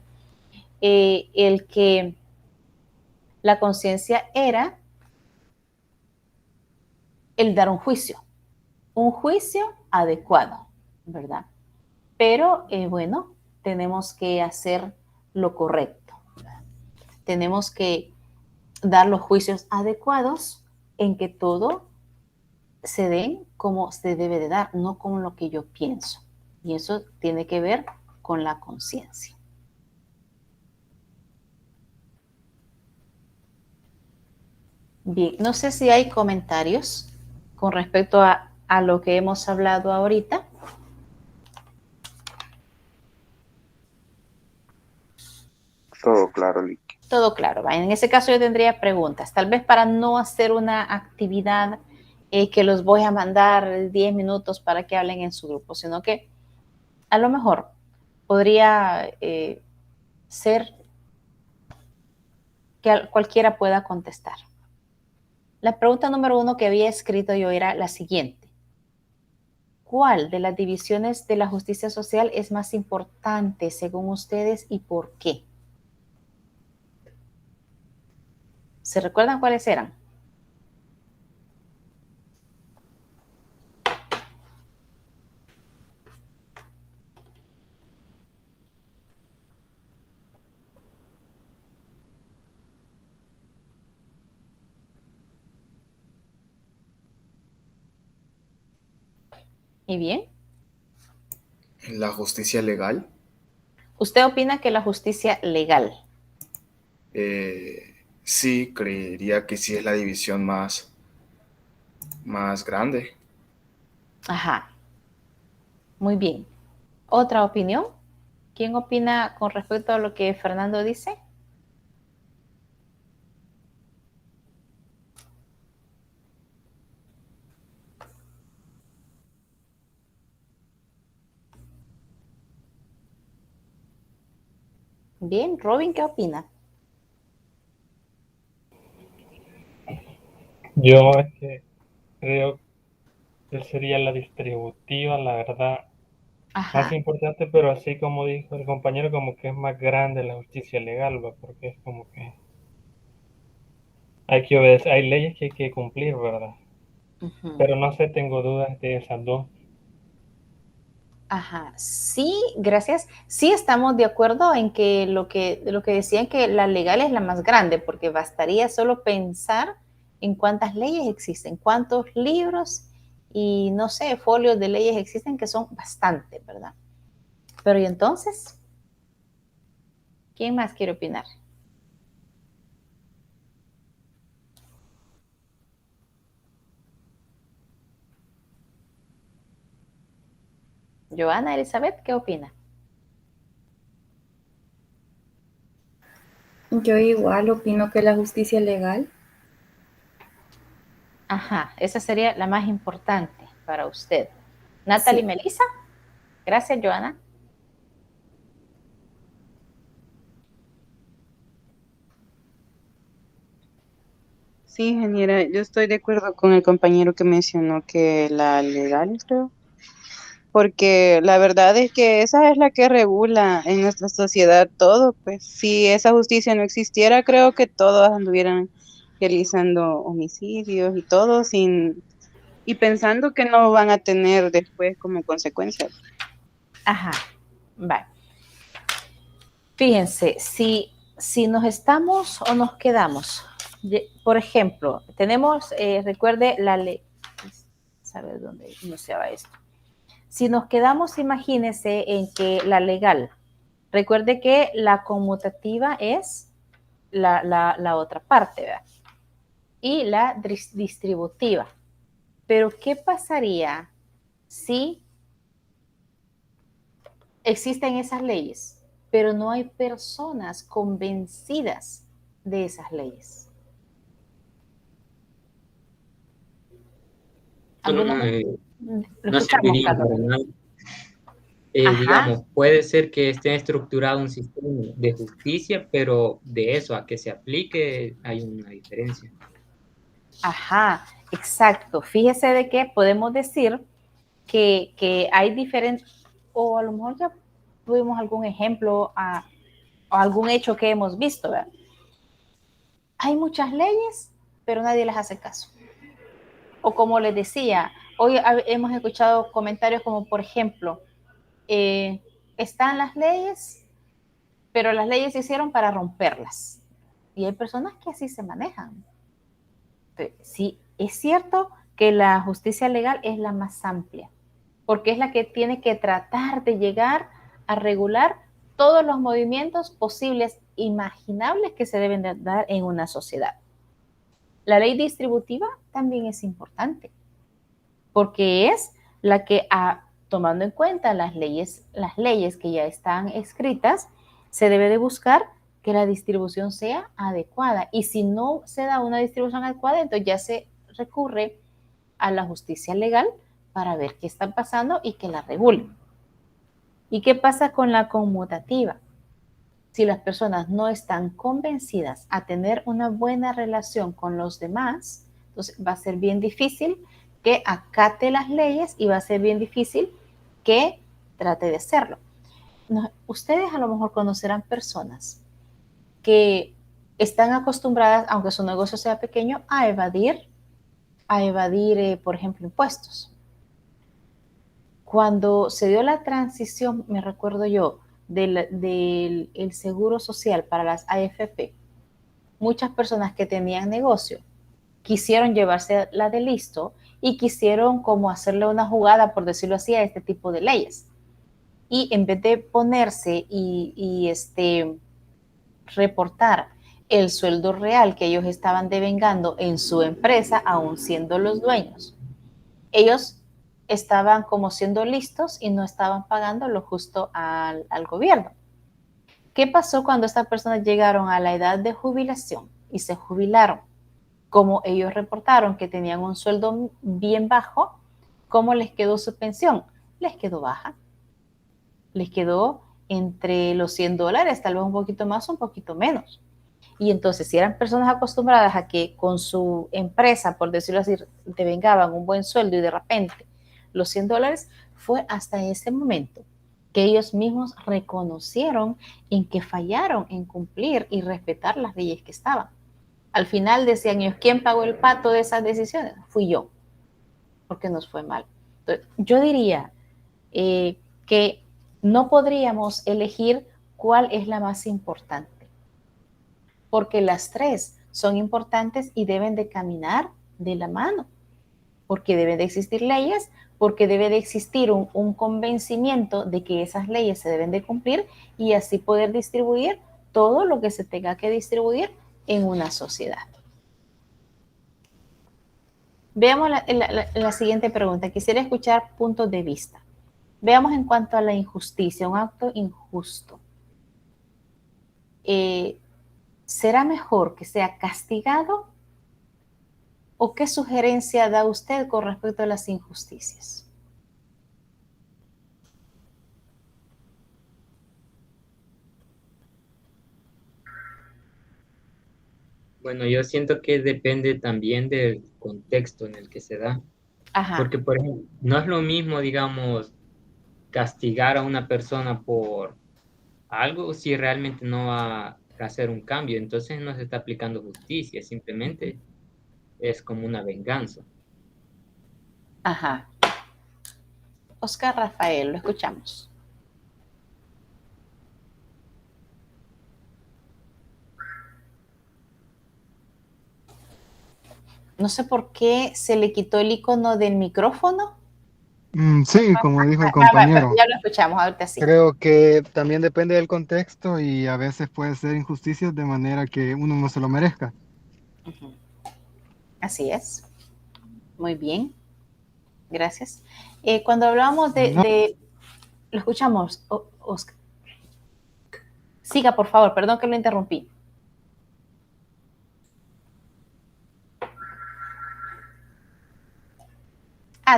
Speaker 1: la conciencia era el dar un juicio adecuado, ¿verdad? Pero bueno, tenemos que hacer lo correcto, ¿verdad? Tenemos que dar los juicios adecuados en que todo se den como se debe de dar, no como lo que yo pienso. Y eso tiene que ver con la conciencia. Bien, no sé si hay comentarios con respecto a lo que hemos hablado ahorita.
Speaker 3: Todo claro, Lick.
Speaker 1: Todo claro. En ese caso yo tendría preguntas, tal vez para no hacer una actividad que los voy a mandar 10 minutos para que hablen en su grupo, sino que a lo mejor podría ser que cualquiera pueda contestar. La pregunta número 1 que había escrito yo era la siguiente. ¿Cuál de las divisiones de la justicia social es más importante según ustedes y por qué? ¿Se recuerdan cuáles eran? ¿Y bien?
Speaker 4: La justicia legal.
Speaker 1: ¿Usted opina que la justicia legal?
Speaker 4: Sí, creería que sí es la división más grande.
Speaker 1: Ajá, muy bien. ¿Otra opinión? ¿Quién opina con respecto a lo que Fernando dice? Bien, Robin, ¿qué opina?
Speaker 5: Yo es que creo que sería la distributiva, la verdad, más
Speaker 1: Ajá,
Speaker 5: importante, pero así como dijo el compañero, como que es más grande la justicia legal, ¿va? Porque es como que hay que obedecer, hay leyes que hay que cumplir, ¿verdad?
Speaker 1: ujú,
Speaker 5: Pero no sé, tengo dudas de esas dos.
Speaker 1: ajá. Sí, gracias. Sí estamos de acuerdo en que lo que decían que la legal es la más grande, porque bastaría solo pensar en cuántas leyes existen, cuántos libros y no sé, folios de leyes existen que son bastante, ¿verdad? Pero ¿y entonces? ¿Quién más quiere opinar? Joana, Elizabeth, ¿qué opina?
Speaker 6: Yo igual opino que la justicia legal.
Speaker 1: Ajá, esa sería la más importante para usted. Natalie,
Speaker 6: Sí.
Speaker 1: Melissa. Gracias, Joana.
Speaker 7: Sí, ingeniera, yo estoy de acuerdo con el compañero que mencionó que la legal, creo, porque la verdad es que esa es la que regula en nuestra sociedad todo, pues si esa justicia no existiera, creo que todos anduvieran realizando homicidios y todo y pensando que no van a tener después como consecuencia.
Speaker 1: Ajá, vale. Fíjense, si nos estamos o nos quedamos, por ejemplo, tenemos, recuerde la ley, ¿sabe dónde no se va esto? Si nos quedamos, imagínense en que la legal, recuerde que la conmutativa es la otra parte, ¿verdad? Y la distributiva. Pero, ¿qué pasaría si existen esas leyes, pero no hay personas convencidas de esas leyes? ¿Alguna? Lo
Speaker 2: no
Speaker 1: escuchamos,
Speaker 2: serviría
Speaker 1: Carlos.
Speaker 2: para nada.
Speaker 1: Ajá,
Speaker 2: Digamos, puede ser que esté estructurado un sistema de justicia, pero de eso a que se aplique hay una diferencia.
Speaker 1: ajá, exacto. Fíjese de que podemos decir que hay diferentes, o a lo mejor ya tuvimos algún ejemplo o algún hecho que hemos visto, ¿verdad? Hay muchas leyes, pero nadie les hace caso. O como les decía, hoy hemos escuchado comentarios como, por ejemplo, están las leyes, pero las leyes se hicieron para romperlas. Y hay personas que así se manejan. Sí, es cierto que la justicia legal es la más amplia, porque es la que tiene que tratar de llegar a regular todos los movimientos posibles, imaginables que se deben de dar en una sociedad. La ley distributiva también es importante, porque es la que, tomando en cuenta las leyes que ya están escritas, se debe de buscar que la distribución sea adecuada. Y si no se da una distribución adecuada, entonces ya se recurre a la justicia legal para ver qué está pasando y que la regulen. ¿Y qué pasa con la conmutativa? Si las personas no están convencidas a tener una buena relación con los demás, entonces va a ser bien difícil que acate las leyes y va a ser bien difícil que trate de hacerlo. No, ustedes a lo mejor conocerán personas que están acostumbradas, aunque su negocio sea pequeño, a evadir, por ejemplo, impuestos. Cuando se dio la transición, me recuerdo yo, del seguro social para las AFP, muchas personas que tenían negocio quisieron llevarse la de listo y quisieron como hacerle una jugada, por decirlo así, a este tipo de leyes. Y en vez de ponerse y reportar el sueldo real que ellos estaban devengando en su empresa, aún siendo los dueños, ellos estaban como siendo listos y no estaban pagando lo justo al gobierno. ¿Qué pasó cuando estas personas llegaron a la edad de jubilación y se jubilaron? Como ellos reportaron que tenían un sueldo bien bajo, ¿cómo les quedó su pensión? Les quedó baja. Les quedó entre los $100, tal vez un poquito más o un poquito menos. Y entonces, si eran personas acostumbradas a que con su empresa, por decirlo así, te vengaban un buen sueldo y de repente los $100, fue hasta ese momento que ellos mismos reconocieron en que fallaron en cumplir y respetar las leyes que estaban. Al final decían ellos, ¿quién pagó el pato de esas decisiones? Fui yo, porque nos fue mal. Entonces, yo diría que no podríamos elegir cuál es la más importante, porque las tres son importantes y deben de caminar de la mano, porque deben de existir leyes, porque debe de existir un convencimiento de que esas leyes se deben de cumplir y así poder distribuir todo lo que se tenga que distribuir en una sociedad. Veamos la siguiente pregunta. Quisiera escuchar puntos de vista. Veamos en cuanto a la injusticia, un acto injusto. ¿Será mejor que sea castigado? ¿O qué sugerencia da usted con respecto a las injusticias?
Speaker 2: Bueno, yo siento que depende también del contexto en el que se da.
Speaker 1: Ajá,
Speaker 2: Porque, por ejemplo, no es lo mismo, digamos, castigar a una persona por algo si realmente no va a hacer un cambio. Entonces no se está aplicando justicia, simplemente es como una venganza.
Speaker 1: ajá. Oscar Rafael, lo escuchamos. No sé por qué se le quitó el icono del micrófono.
Speaker 8: Sí, como dijo el
Speaker 1: Pero
Speaker 8: compañero,
Speaker 1: ya lo escuchamos, ahorita sí.
Speaker 8: creo que también depende del contexto y a veces puede ser injusticias de manera que uno no se lo merezca.
Speaker 1: Ujú. Así es. Muy bien. Gracias. Cuando hablamos
Speaker 8: No,
Speaker 1: lo escuchamos, Oscar. Siga, por favor, perdón que lo interrumpí.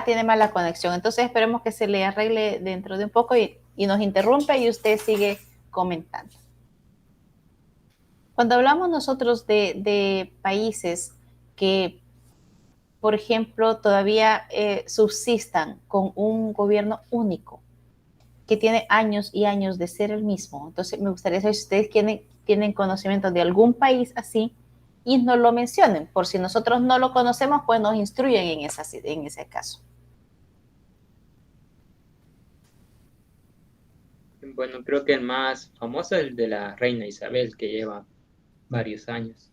Speaker 1: Tiene mala conexión. Entonces esperemos que se le arregle dentro de un poco y nos interrumpe y usted sigue comentando. Cuando hablamos nosotros de países que, por ejemplo, todavía subsistan con un gobierno único, que tiene años y años de ser el mismo, entonces me gustaría saber si ustedes tienen conocimiento de algún país así y nos lo mencionen. Por si nosotros no lo conocemos, pues nos instruyen en ese caso.
Speaker 2: Bueno, creo que el más famoso es el de la reina Isabel, que lleva varios años.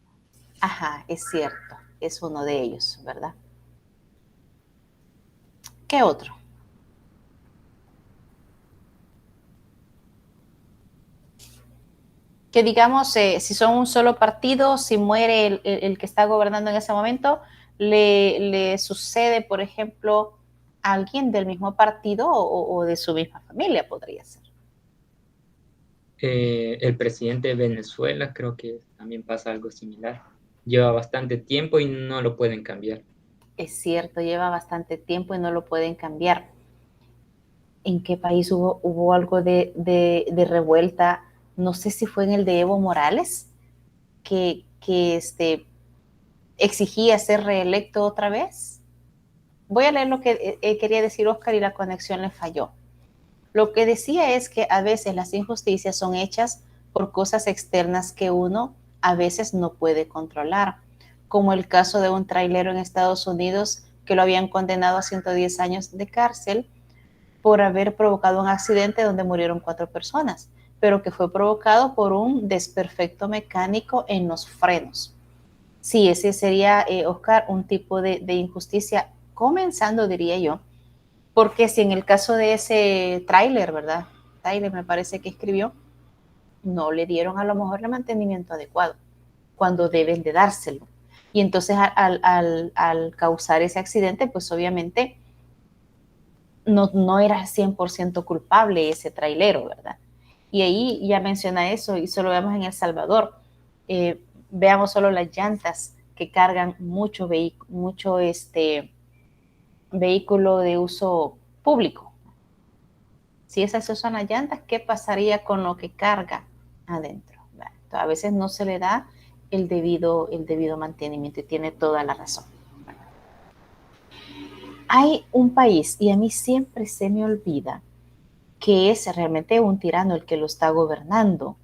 Speaker 1: Ajá, es cierto, es uno de ellos, ¿verdad? ¿Qué otro? Que digamos, si son un solo partido, si muere el que está gobernando en ese momento, le sucede, por ejemplo, a alguien del mismo partido o de su misma familia, podría ser.
Speaker 2: El presidente de Venezuela creo que también pasa algo similar. Lleva bastante tiempo y no lo pueden cambiar.
Speaker 1: Es cierto, lleva bastante tiempo y no lo pueden cambiar. ¿En qué país hubo algo de revuelta? No sé si fue en el de Evo Morales, que exigía ser reelecto otra vez. Voy a leer lo que quería decir Oscar y la conexión le falló. Lo que decía es que a veces las injusticias son hechas por cosas externas que uno a veces no puede controlar, como el caso de un trailero en Estados Unidos que lo habían condenado a 110 años de cárcel por haber provocado un accidente donde murieron 4 personas, pero que fue provocado por un desperfecto mecánico en los frenos. Sí, ese sería, Oscar, un tipo de injusticia comenzando, diría yo, porque si en el caso de ese tráiler, ¿verdad? Tyler me parece que escribió, no le dieron a lo mejor el mantenimiento adecuado, cuando deben de dárselo. Y entonces al causar ese accidente, pues obviamente no era 100% culpable ese trailero, ¿verdad? Y ahí ya menciona eso, y solo vemos en El Salvador. Veamos solo las llantas que cargan mucho vehículo de uso público. Si esas son las llantas, ¿qué pasaría con lo que carga adentro? Entonces, a veces no se le da el debido mantenimiento y tiene toda la razón. Hay un país, y a mí siempre se me olvida, que es realmente un tirano el que lo está gobernando.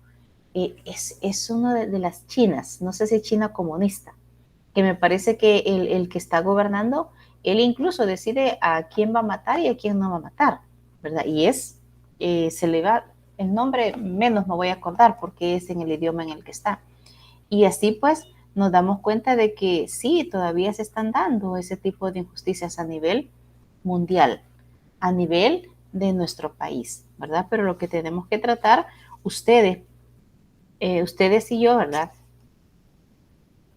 Speaker 1: Es uno de las Chinas, no sé si China comunista, que me parece que el que está gobernando, él incluso decide a quién va a matar y a quién no va a matar, ¿verdad? Y se le va el nombre, menos me voy a acordar porque es en el idioma en el que está. Y así pues nos damos cuenta de que sí, todavía se están dando ese tipo de injusticias a nivel mundial, a nivel de nuestro país, ¿verdad? Pero lo que tenemos que tratar, ustedes ustedes y yo, ¿verdad?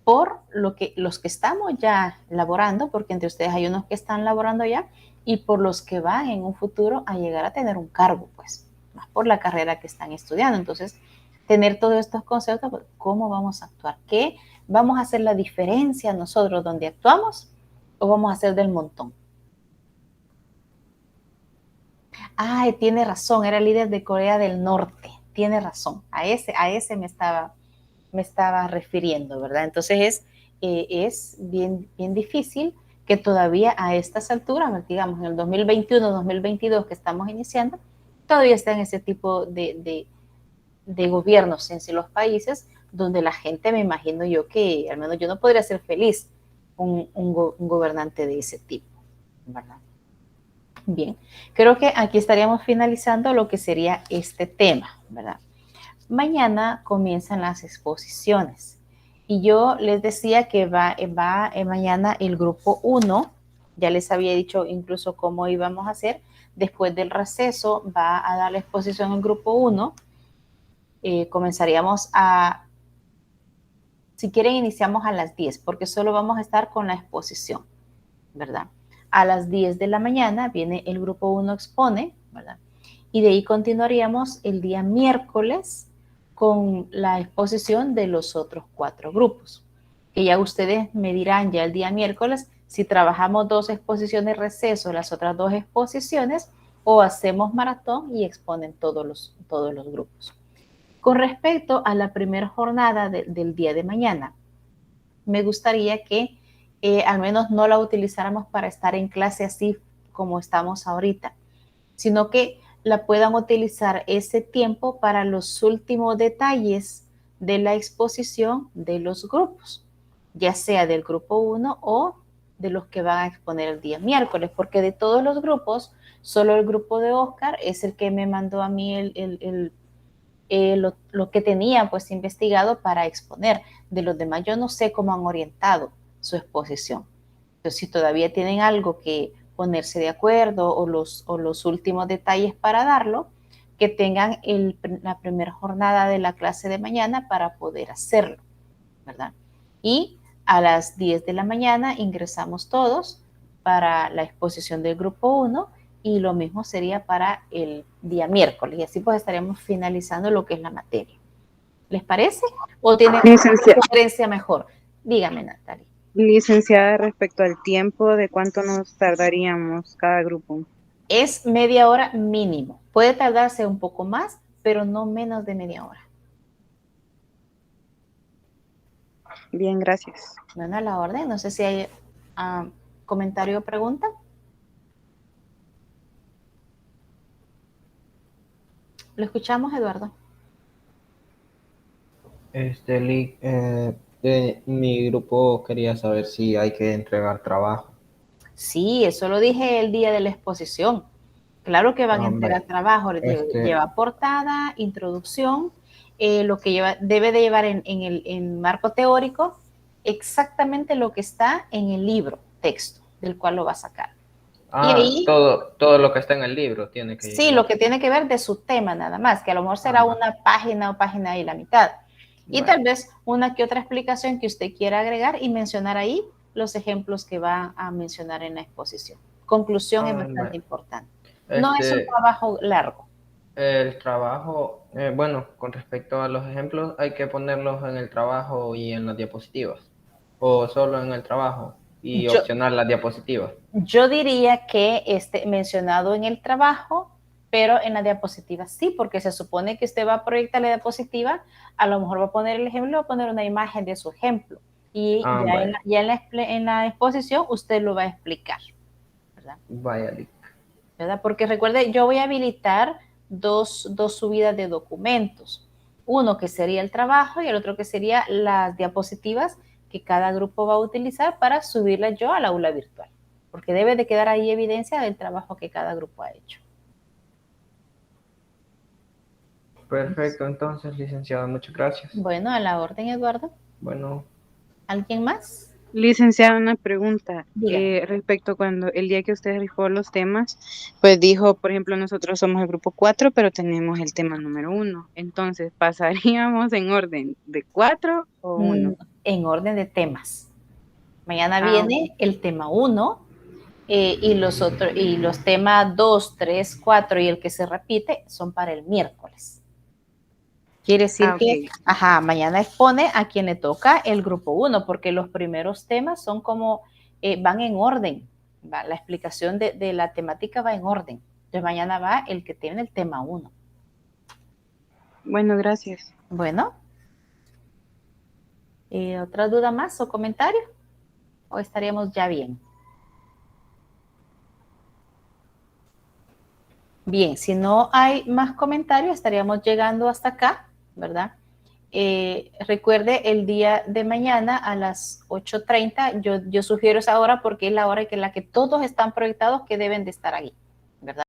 Speaker 1: Por los que estamos ya laborando, porque entre ustedes hay unos que están laborando ya, y por los que van en un futuro a llegar a tener un cargo, pues, más por la carrera que están estudiando. Entonces, tener todos estos conceptos, pues, ¿cómo vamos a actuar? ¿Qué vamos a hacer la diferencia nosotros donde actuamos o vamos a hacer del montón? Ay, tiene razón, era líder de Corea del Norte, tiene razón, a ese me estaba refiriendo, ¿verdad? Entonces es bien, bien difícil que todavía a estas alturas, digamos en el 2021, 2022 que estamos iniciando, todavía están ese tipo de gobiernos en sí los países donde la gente, me imagino yo que al menos yo no podría ser feliz un gobernante de ese tipo, ¿verdad? Bien, creo que aquí estaríamos finalizando lo que sería este tema, ¿verdad? Mañana comienzan las exposiciones y yo les decía que va mañana el grupo 1, ya les había dicho incluso cómo íbamos a hacer, después del receso va a dar la exposición el grupo 1, comenzaríamos si quieren iniciamos a las 10 porque solo vamos a estar con la exposición, ¿verdad? A las 10 de la mañana viene el grupo 1 expone, ¿verdad? Y de ahí continuaríamos el día miércoles con la exposición de los otros 4 grupos. Que ya ustedes me dirán ya el día miércoles si trabajamos 2 exposiciones receso, las otras 2 exposiciones, o hacemos maratón y exponen todos los grupos. Con respecto a la primera jornada del día de mañana, me gustaría que al menos no la utilizáramos para estar en clase así como estamos ahorita, sino que la puedan utilizar ese tiempo para los últimos detalles de la exposición de los grupos, ya sea del grupo 1 o de los que van a exponer el día miércoles, porque de todos los grupos, solo el grupo de Oscar es el que me mandó a mí lo que tenían pues investigado para exponer. De los demás yo no sé cómo han orientado su exposición. Entonces, si todavía tienen algo que ponerse de acuerdo o los últimos detalles para darlo, que tengan la primera jornada de la clase de mañana para poder hacerlo, ¿verdad? Y a las 10 de la mañana ingresamos todos para la exposición del grupo 1 y lo mismo sería para el día miércoles y así pues estaríamos finalizando lo que es la materia. ¿Les parece? ¿O tienen una sugerencia mejor? Dígame, Natalie.
Speaker 7: Licenciada, respecto al tiempo, ¿de cuánto nos tardaríamos cada grupo?
Speaker 1: Es media hora mínimo. Puede tardarse un poco más, pero no menos de media hora.
Speaker 7: Bien, gracias.
Speaker 1: Bueno, a la orden. No sé si hay comentario o pregunta. Lo escuchamos, Eduardo.
Speaker 9: De mi grupo quería saber si hay que entregar trabajo.
Speaker 1: Sí, eso lo dije el día de la exposición. Claro que van a entregar trabajo, lleva portada, introducción, lo que debe de llevar en el marco teórico, exactamente lo que está en el libro, texto, del cual lo va a sacar. Y ahí,
Speaker 9: todo lo que está en el libro tiene que
Speaker 1: sí, lo que tiene que ver de su tema nada más, que a lo mejor será una página o página y la mitad. Y tal vez una que otra explicación que usted quiera agregar y mencionar ahí los ejemplos que va a mencionar en la exposición. Conclusión es bastante importante. No es un trabajo largo.
Speaker 9: El trabajo, bueno, con respecto a los ejemplos, hay que ponerlos en el trabajo y en las diapositivas, o solo en el trabajo y opcionar las diapositivas.
Speaker 1: Yo diría que mencionado en el trabajo, pero en la diapositiva sí, porque se supone que usted va a proyectar la diapositiva, a lo mejor va a poner el ejemplo, va a poner una imagen de su ejemplo, y en la exposición usted lo va a explicar, ¿verdad? ¿Verdad? Porque recuerde, yo voy a habilitar dos subidas de documentos. Uno que sería el trabajo y el otro que sería las diapositivas que cada grupo va a utilizar para subirlas yo al aula virtual. Porque debe de quedar ahí evidencia del trabajo que cada grupo ha hecho.
Speaker 9: Perfecto, entonces, licenciada, muchas gracias.
Speaker 1: Bueno, a la orden, Eduardo.
Speaker 9: Bueno.
Speaker 1: ¿Alguien más?
Speaker 7: Licenciada, una pregunta
Speaker 1: Dígame.
Speaker 7: respecto cuando el día que usted rifó los temas, pues dijo, por ejemplo, nosotros somos el grupo 4, pero tenemos el tema número 1. Entonces, ¿pasaríamos en orden de 4 o 1?
Speaker 1: En orden de temas. Mañana
Speaker 7: Ah,
Speaker 1: viene el tema 1 y los temas 2, 3, 4 y el que se repite son para el miércoles. Quiere decir que,
Speaker 7: ok.
Speaker 1: mañana expone a quien le toca el grupo 1, porque los primeros temas son como, van en orden, ¿va? La explicación de la temática va en orden. Entonces mañana va el que tiene el tema 1.
Speaker 7: Bueno, gracias.
Speaker 1: Bueno, ¿otra duda más o comentario? ¿O estaríamos ya bien? Bien, si no hay más comentarios, estaríamos llegando hasta acá, ¿verdad? Recuerde el día de mañana a las 8:30, yo sugiero esa hora porque es la hora en la que todos están proyectados que deben de estar ahí, ¿verdad?